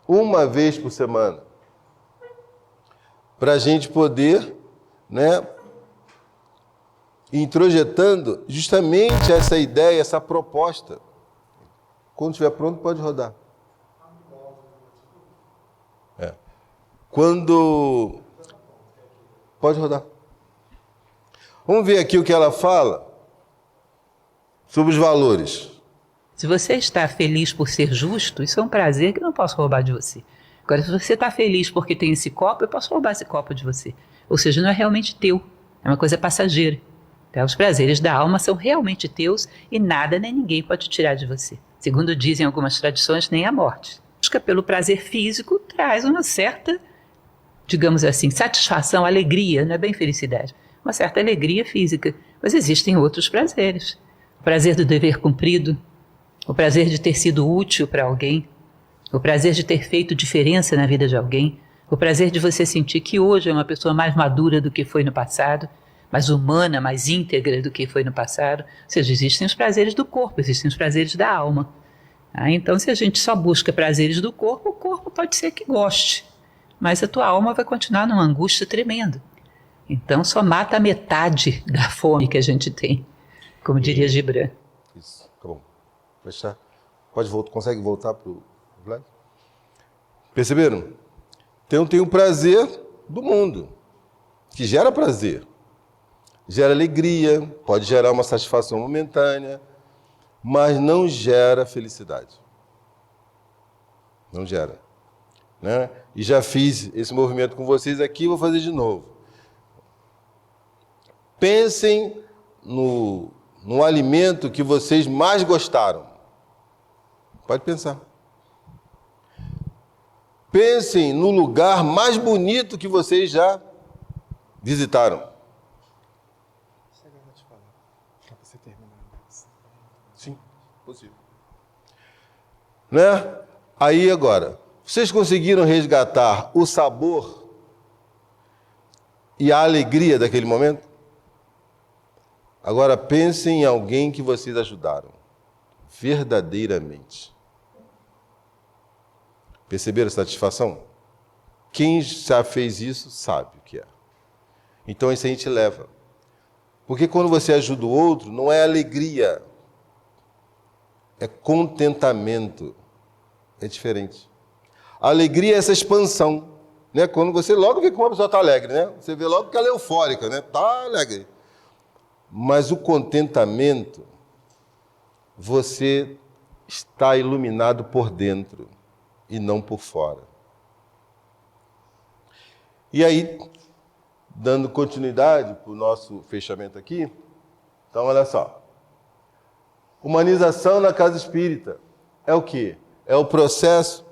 uma vez por semana, para a gente poder, né, introjetando justamente essa ideia, essa proposta. Quando estiver pronto, pode rodar. Quando... Pode rodar. Vamos ver aqui o que ela fala sobre os valores. Se você está feliz por ser justo, isso é um prazer que eu não posso roubar de você. Agora, se você está feliz porque tem esse copo, eu posso roubar esse copo de você. Ou seja, não é realmente teu, é uma coisa passageira. Então, os prazeres da alma são realmente teus e nada nem ninguém pode tirar de você. Segundo dizem algumas tradições, nem a morte. A busca pelo prazer físico traz uma certa, digamos assim, satisfação, alegria, não é bem felicidade, uma certa alegria física. Mas existem outros prazeres. O prazer do dever cumprido, o prazer de ter sido útil para alguém, o prazer de ter feito diferença na vida de alguém, o prazer de você sentir que hoje é uma pessoa mais madura do que foi no passado, mais humana, mais íntegra do que foi no passado. Ou seja, existem os prazeres do corpo, existem os prazeres da alma. Então, se a gente só busca prazeres do corpo, o corpo pode ser que goste, mas a tua alma vai continuar numa angústia tremenda. Então, só mata a metade da fome que a gente tem, como diria Gibran. Isso, tá bom. Fechar. Pode voltar, consegue voltar para o slide? Perceberam? Então tem o prazer do mundo, que gera prazer, gera alegria, pode gerar uma satisfação momentânea, mas não gera felicidade. Não gera. Né? E já fiz esse movimento com vocês aqui, vou fazer de novo. Pensem no alimento que vocês mais gostaram. Pode pensar. Pensem no lugar mais bonito que vocês já visitaram. Sim, possível. Né? Aí agora, vocês conseguiram resgatar o sabor e a alegria daquele momento? Agora pensem em alguém que vocês ajudaram, verdadeiramente. Perceberam a satisfação? Quem já fez isso sabe o que é. Então isso a gente leva. Porque quando você ajuda o outro, não é alegria, é contentamento. É diferente. A alegria é essa expansão, né? Quando você logo vê que uma pessoa está alegre, né? Você vê logo que ela é eufórica, né? Está alegre. Mas o contentamento, você está iluminado por dentro e não por fora. E aí, dando continuidade para o nosso fechamento aqui, então olha só. Humanização na casa espírita é o quê? É o processo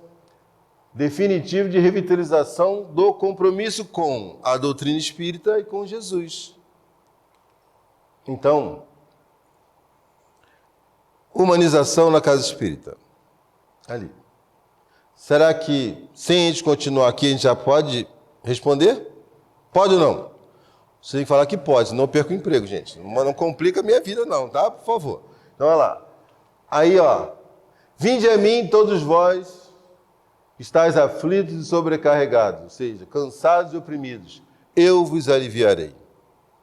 definitivo de revitalização do compromisso com a doutrina espírita e com Jesus. Então, humanização na casa espírita. Ali. Será que, sem a gente continuar aqui, a gente já pode responder? Pode ou não? Você tem que falar que pode, senão eu perco o emprego, gente. Não complica a minha vida não, tá? Por favor. Então, olha lá. Aí, ó. Vinde a mim, todos vós, que estáis aflitos e sobrecarregados, ou seja, cansados e oprimidos. Eu vos aliviarei.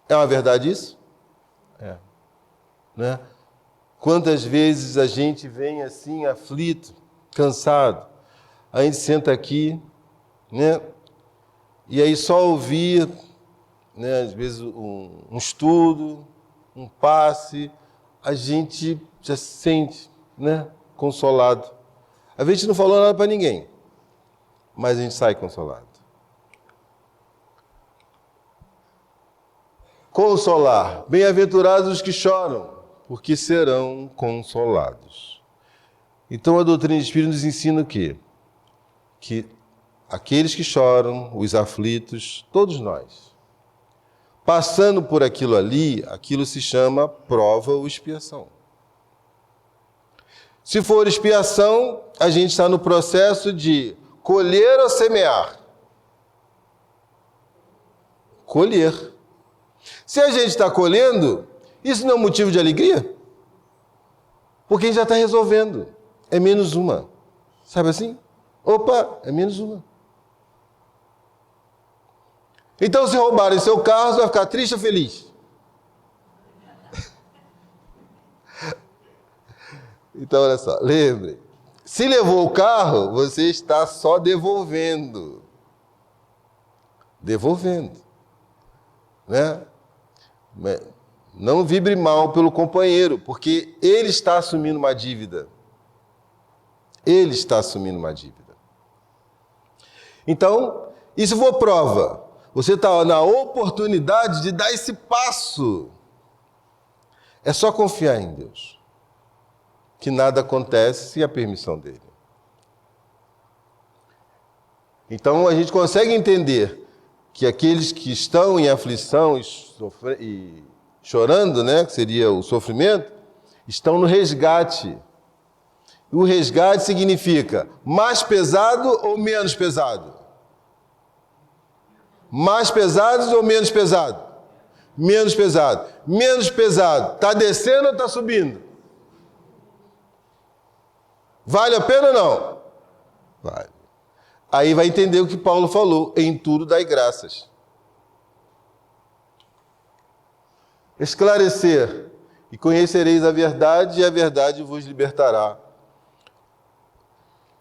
É uma verdade isso? É. Né? Quantas vezes a gente vem assim, aflito, cansado, a gente senta aqui, né? E aí só ouvir, né? Às vezes um estudo, um passe, a gente já se sente, né? Consolado. Às vezes a gente não falou nada para ninguém, mas a gente sai consolado. Consolar. Bem-aventurados os que choram, porque serão consolados. Então a doutrina espírita nos ensina o quê? Que aqueles que choram, os aflitos, todos nós, passando por aquilo ali, aquilo se chama prova ou expiação. Se for expiação, a gente está no processo de colher ou semear? Colher. Se a gente está colhendo, isso não é um motivo de alegria? Porque a gente já está resolvendo. É menos uma. Sabe assim? Opa, é menos uma. Então, se roubarem seu carro, você vai ficar triste ou feliz? Então, olha só, lembre. Se levou o carro, você está só devolvendo. Devolvendo. Né? Não vibre mal pelo companheiro, porque ele está assumindo uma dívida. Ele está assumindo uma dívida. Então, e se for prova? Você está na oportunidade de dar esse passo. É só confiar em Deus, que nada acontece sem a permissão dele. Então, a gente consegue entender que aqueles que estão em aflição e chorando, né, que seria o sofrimento, estão no resgate. E o resgate significa mais pesado ou menos pesado? Mais pesados ou menos pesado? Menos pesado. Menos pesado. Está descendo ou está subindo? Vale a pena ou não? Vale. Aí vai entender o que Paulo falou. Em tudo dai graças. Esclarecer. E conhecereis a verdade, e a verdade vos libertará.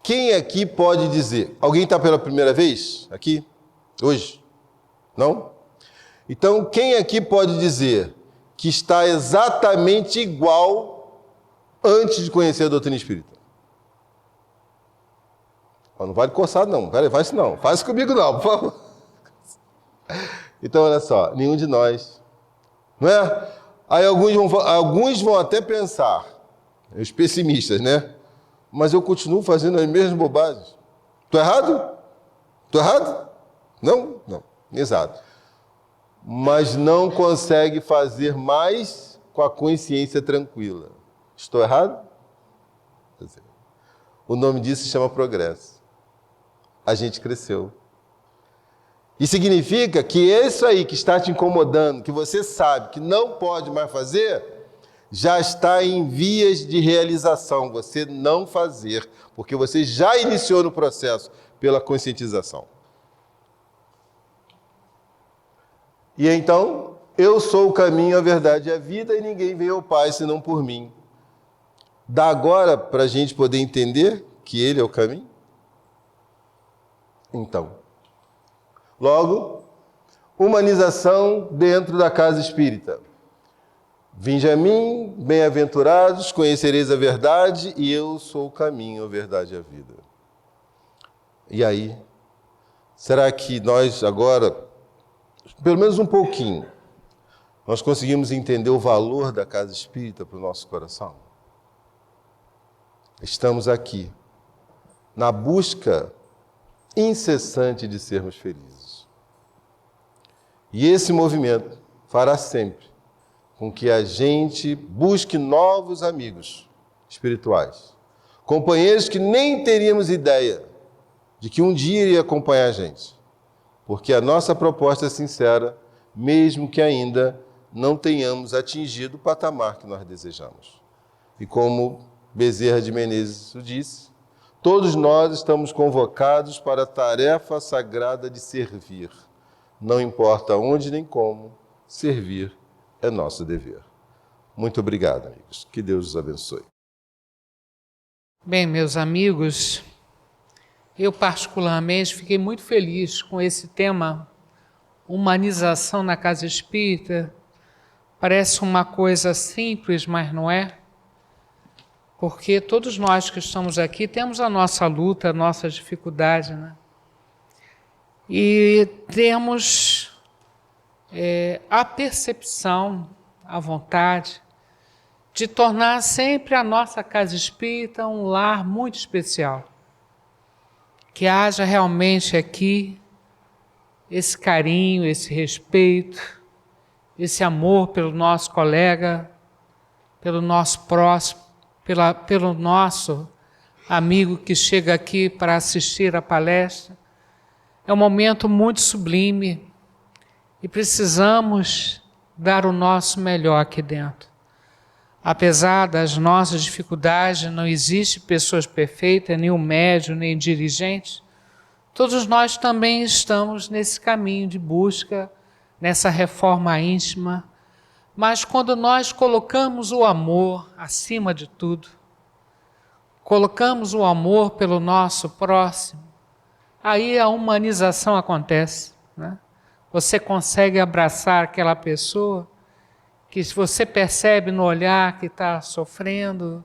Quem aqui pode dizer? Alguém está pela primeira vez aqui? Hoje? Não? Então, quem aqui pode dizer que está exatamente igual antes de conhecer a doutrina espírita? Não vale coçar, não. Peraí, faz isso não. Faz comigo não, por favor. Então, olha só. Nenhum de nós. Não é? Aí alguns vão até pensar, os pessimistas, né? Mas eu continuo fazendo as mesmas bobagens. Estou errado? Estou errado? Não? Não. Exato. Mas não consegue fazer mais com a consciência tranquila. Estou errado? O nome disso se chama progresso. A gente cresceu. E significa que isso aí que está te incomodando, que você sabe que não pode mais fazer, já está em vias de realização. Você não fazer, porque você já iniciou no processo pela conscientização. E então, eu sou o caminho, a verdade e a vida, e ninguém veio ao Pai senão por mim. Dá agora para a gente poder entender que Ele é o caminho? Então, logo, humanização dentro da casa espírita. Vinde a mim, bem-aventurados, conhecereis a verdade, e eu sou o caminho, a verdade e a vida. E aí, será que nós agora, pelo menos um pouquinho, nós conseguimos entender o valor da casa espírita para o nosso coração? estamos aqui na busca incessante de sermos felizes. E esse movimento fará sempre com que a gente busque novos amigos espirituais, companheiros que nem teríamos ideia de que um dia iria acompanhar a gente, porque a nossa proposta é sincera, mesmo que ainda não tenhamos atingido o patamar que nós desejamos. E como Bezerra de Menezes o disse, todos nós estamos convocados para a tarefa sagrada de servir. Não importa onde nem como, servir é nosso dever. Muito obrigado, amigos. Que Deus os abençoe. Bem, meus amigos, eu particularmente fiquei muito feliz com esse tema, humanização na casa espírita. Parece uma coisa simples, mas não é. Porque todos nós que estamos aqui temos a nossa luta, a nossa dificuldade, né? E temos a percepção, a vontade de tornar sempre a nossa casa espírita um lar muito especial. Que haja realmente aqui esse carinho, esse respeito, esse amor pelo nosso colega, pelo nosso próximo, pelo nosso amigo que chega aqui para assistir a palestra. É um momento muito sublime e precisamos dar o nosso melhor aqui dentro. Apesar das nossas dificuldades, não existe pessoas perfeitas, nem o médium, nem dirigente. Todos nós também estamos nesse caminho de busca, nessa reforma íntima. Mas quando nós colocamos o amor acima de tudo, colocamos o amor pelo nosso próximo, aí a humanização acontece, né? Você consegue abraçar aquela pessoa que você percebe no olhar que está sofrendo,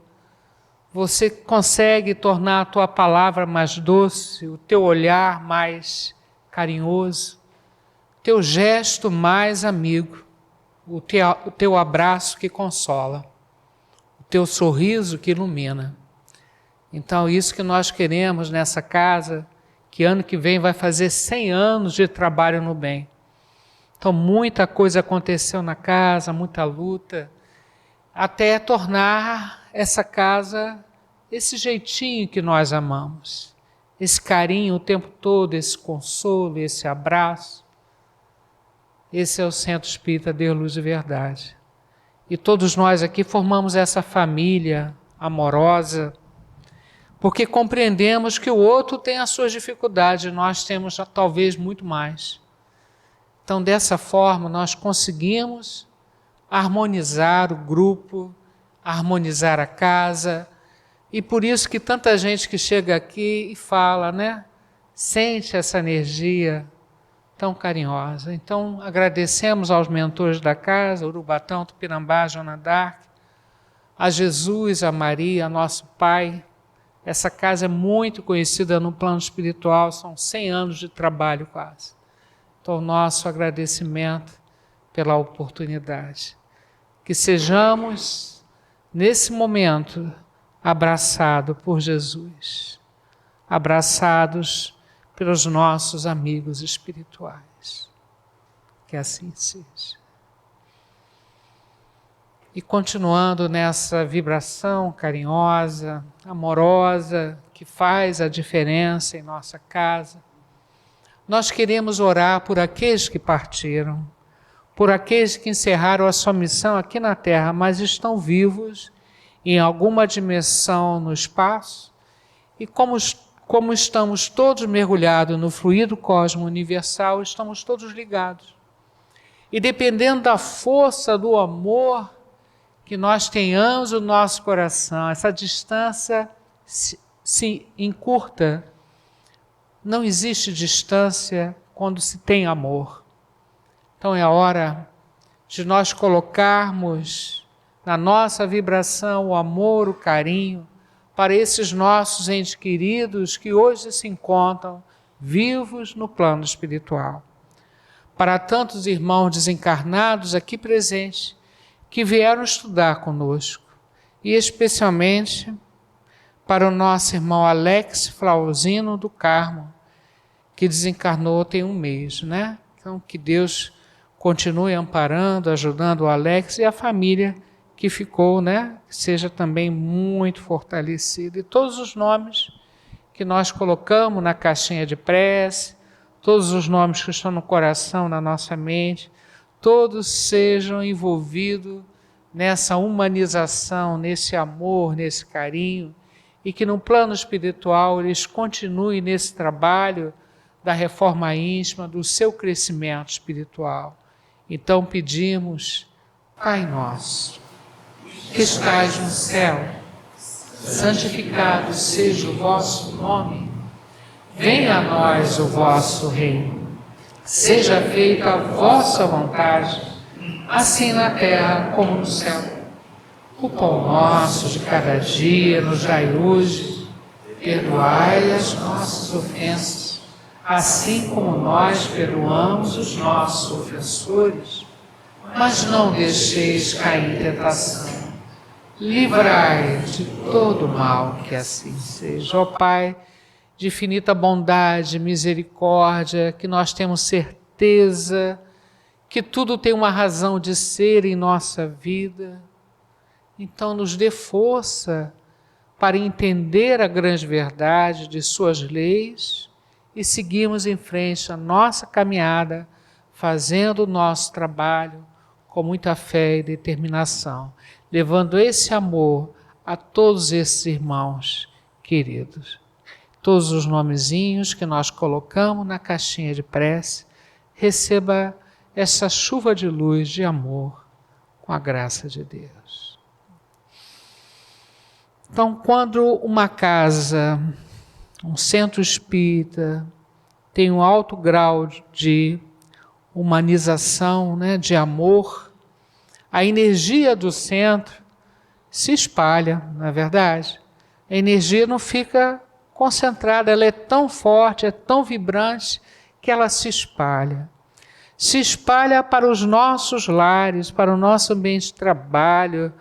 você consegue tornar a tua palavra mais doce, o teu olhar mais carinhoso, o teu gesto mais amigo, o teu abraço que consola, o teu sorriso que ilumina. Então, isso que nós queremos nessa casa, que ano que vem vai fazer 100 anos de trabalho no bem. Então, muita coisa aconteceu na casa, muita luta, até tornar essa casa esse jeitinho que nós amamos, esse carinho o tempo todo, esse consolo, esse abraço. Esse é o Centro Espírita Deus, Luz e Verdade. E todos nós aqui formamos essa família amorosa, porque compreendemos que o outro tem as suas dificuldades, nós temos talvez muito mais. Então, dessa forma, nós conseguimos harmonizar o grupo, harmonizar a casa, e por isso que tanta gente que chega aqui e fala, né? Sente essa energia tão carinhosa. Então, agradecemos aos mentores da casa, Urubatão, Tupinambá, Joana d'Arc, a Jesus, a Maria, a nosso Pai. Essa casa é muito conhecida no plano espiritual, são 100 anos de trabalho quase. Então, nosso agradecimento pela oportunidade. Que sejamos, nesse momento, abraçados por Jesus, abraçados pelos nossos amigos espirituais. Que assim seja. E continuando nessa vibração carinhosa, amorosa, que faz a diferença em nossa casa, nós queremos orar por aqueles que partiram, por aqueles que encerraram a sua missão aqui na Terra, mas estão vivos em alguma dimensão no espaço, e como estamos todos mergulhados no fluido cosmo universal, estamos todos ligados. E dependendo da força do amor que nós tenhamos no nosso coração, essa distância se encurta. Não existe distância quando se tem amor. Então é a hora de nós colocarmos na nossa vibração o amor, o carinho, para esses nossos entes queridos que hoje se encontram vivos no plano espiritual. Para tantos irmãos desencarnados aqui presentes, que vieram estudar conosco, e especialmente para o nosso irmão Alex Flauzino do Carmo, que desencarnou tem um mês, né? Então, que Deus continue amparando, ajudando o Alex e a família que ficou, né? Que seja também muito fortalecida. E todos os nomes que nós colocamos na caixinha de prece, todos os nomes que estão no coração, na nossa mente, todos sejam envolvidos nessa humanização, nesse amor, nesse carinho, e que no plano espiritual eles continuem nesse trabalho da reforma íntima, do seu crescimento espiritual. Então pedimos, Pai nosso, que estais no céu, santificado seja o vosso nome, venha a nós o vosso reino, seja feita a vossa vontade, assim na terra como no céu. O pão nosso de cada dia nos dai hoje, perdoai as nossas ofensas, assim como nós perdoamos os nossos ofensores, mas não deixeis cair em tentação. Livrai de todo mal, que assim seja. Ó Pai, de infinita bondade, misericórdia, que nós temos certeza que tudo tem uma razão de ser em nossa vida. Então nos dê força para entender a grande verdade de suas leis e seguirmos em frente a nossa caminhada, fazendo o nosso trabalho com muita fé e determinação, levando esse amor a todos esses irmãos queridos. Todos os nomezinhos que nós colocamos na caixinha de prece, receba essa chuva de luz, de amor, com a graça de Deus. Então, quando uma casa, um centro espírita, tem um alto grau de humanização, né, de amor, a energia do centro se espalha, não é verdade? A energia não fica concentrada, ela é tão forte, é tão vibrante, que ela se espalha. Se espalha para os nossos lares, para o nosso ambiente de trabalho,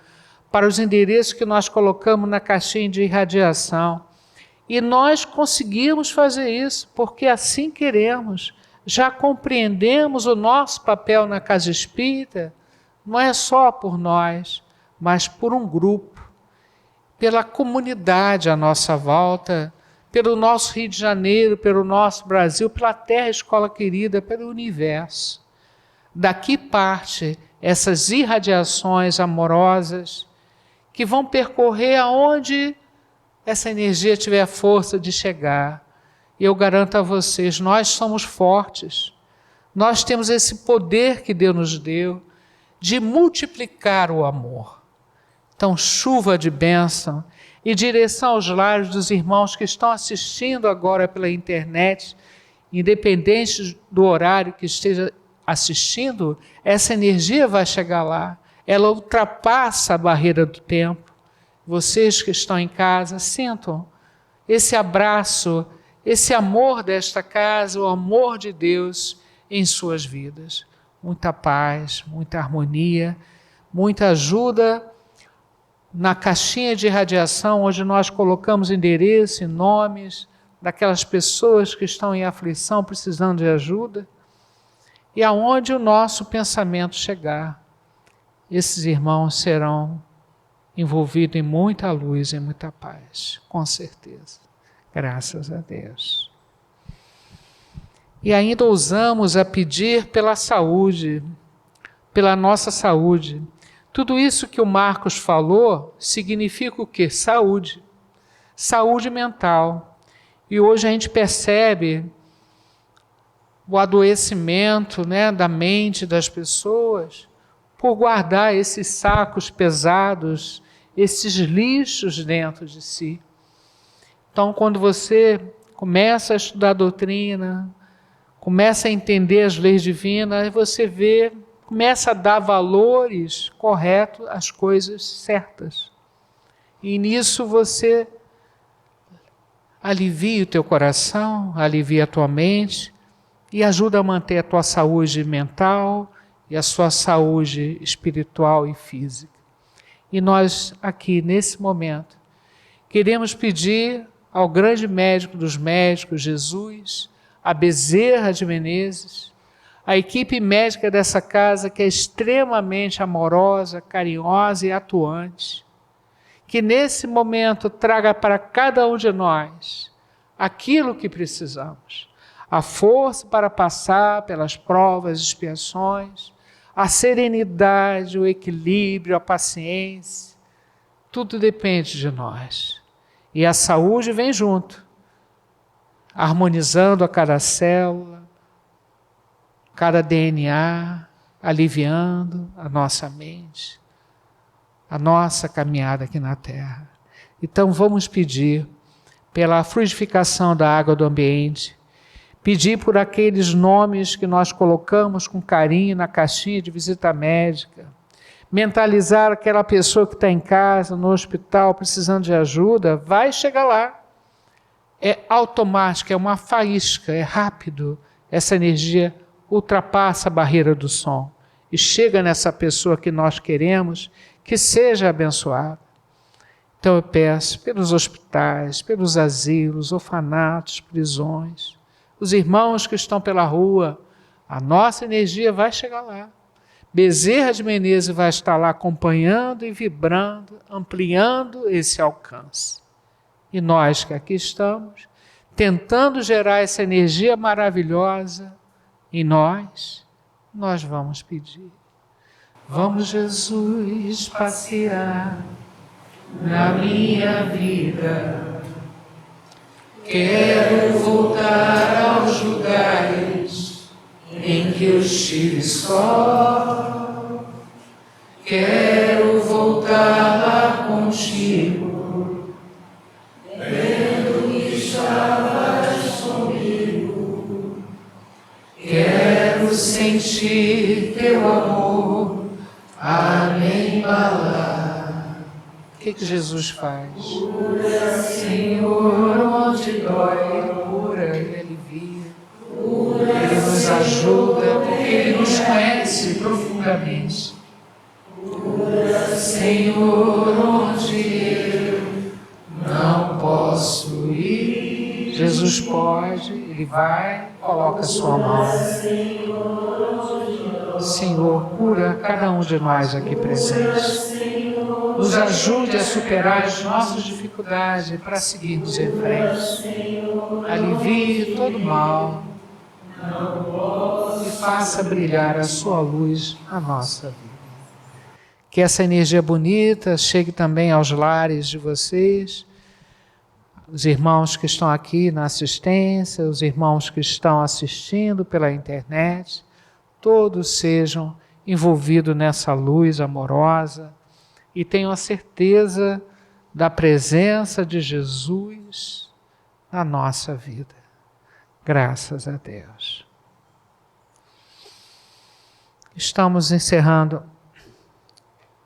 para os endereços que nós colocamos na caixinha de irradiação. E nós conseguimos fazer isso, porque assim queremos. Já compreendemos o nosso papel na casa espírita, não é só por nós, mas por um grupo, pela comunidade à nossa volta, pelo nosso Rio de Janeiro, pelo nosso Brasil, pela terra escola querida, pelo universo. Daqui parte essas irradiações amorosas que vão percorrer aonde essa energia tiver a força de chegar. E eu garanto a vocês, nós somos fortes, nós temos esse poder que Deus nos deu de multiplicar o amor. Então, chuva de bênção e direção aos lares dos irmãos que estão assistindo agora pela internet, independente do horário que esteja assistindo, essa energia vai chegar lá, ela ultrapassa a barreira do tempo. Vocês que estão em casa, sintam esse abraço, esse amor desta casa, o amor de Deus em suas vidas. Muita paz, muita harmonia, muita ajuda. Na caixinha de radiação, onde nós colocamos endereço e nomes daquelas pessoas que estão em aflição, precisando de ajuda, e aonde o nosso pensamento chegar, esses irmãos serão envolvidos em muita luz e muita paz, com certeza. Graças a Deus. E ainda ousamos a pedir pela saúde, pela nossa saúde. Tudo isso que o Marcos falou significa o quê? Saúde. Saúde mental. E hoje a gente percebe o adoecimento, né, da mente das pessoas por guardar esses sacos pesados, esses lixos dentro de si. Então, quando você começa a estudar a doutrina, começa a entender as leis divinas, você vê, começa a dar valores corretos às coisas certas. E nisso você alivia o teu coração, alivia a tua mente e ajuda a manter a tua saúde mental e a sua saúde espiritual e física. E nós aqui, nesse momento, Queremos pedir ao grande médico dos médicos, Jesus, a Bezerra de Menezes, a equipe médica dessa casa que é extremamente amorosa, carinhosa e atuante, que nesse momento traga para cada um de nós aquilo que precisamos, a força para passar pelas provas e expiações, a serenidade, o equilíbrio, a paciência, tudo depende de nós. E a saúde vem junto, harmonizando a cada célula, cada DNA, aliviando a nossa mente, a nossa caminhada aqui na Terra. Então vamos pedir pela fluidificação da água do ambiente, pedir por aqueles nomes que nós colocamos com carinho na caixinha de visita médica, mentalizar aquela pessoa que está em casa, no hospital, precisando de ajuda, vai chegar lá. É automático, é uma faísca, é rápido. Essa energia ultrapassa a barreira do som e chega nessa pessoa que nós queremos que seja abençoada. Então eu peço pelos hospitais, pelos asilos, orfanatos, prisões, os irmãos que estão pela rua, a nossa energia vai chegar lá. Bezerra de Menezes vai estar lá acompanhando e vibrando, ampliando esse alcance. E nós que aqui estamos, tentando gerar essa energia maravilhosa em nós vamos pedir. Vamos, Jesus, passear na minha vida. Quero voltar aos lugares em que eu estive só. Quero voltar lá contigo, vendo que estavas comigo. Quero sentir teu amor a me embalar. O que Jesus faz? Cura, Senhor, onde dói, cura e alivia. Ele nos ajuda porque Ele nos conhece profundamente. Cura, Senhor, onde eu não posso ir. Jesus pode, Ele vai, coloca a sua mão. Senhor, cura cada um de nós aqui presentes. Nos ajude a superar as nossas dificuldades para seguirmos em frente. Alivie todo mal e faça brilhar a sua luz na nossa vida. Que essa energia bonita chegue também aos lares de vocês, os irmãos que estão aqui na assistência, os irmãos que estão assistindo pela internet, todos sejam envolvidos nessa luz amorosa e tenham a certeza da presença de Jesus na nossa vida. Graças a Deus. Estamos encerrando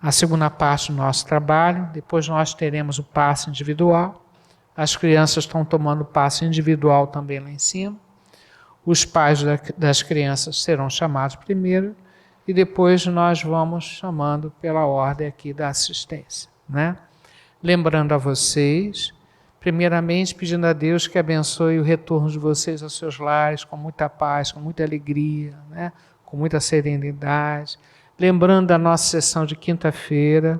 a segunda parte do nosso trabalho, depois nós teremos o passe individual. As crianças estão tomando passe individual também lá em cima. Os pais das crianças serão chamados primeiro e depois nós vamos chamando pela ordem aqui da assistência, né? Lembrando a vocês, primeiramente pedindo a Deus que abençoe o retorno de vocês aos seus lares com muita paz, com muita alegria, né? Com muita serenidade. Lembrando da nossa sessão de quinta-feira,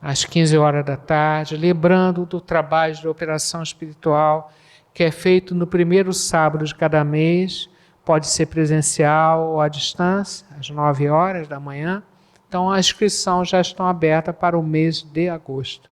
às 15 horas da tarde, lembrando do trabalho de operação espiritual que é feito no primeiro sábado de cada mês, pode ser presencial ou à distância, às 9 horas da manhã. Então, as inscrições já estão abertas para o mês de agosto.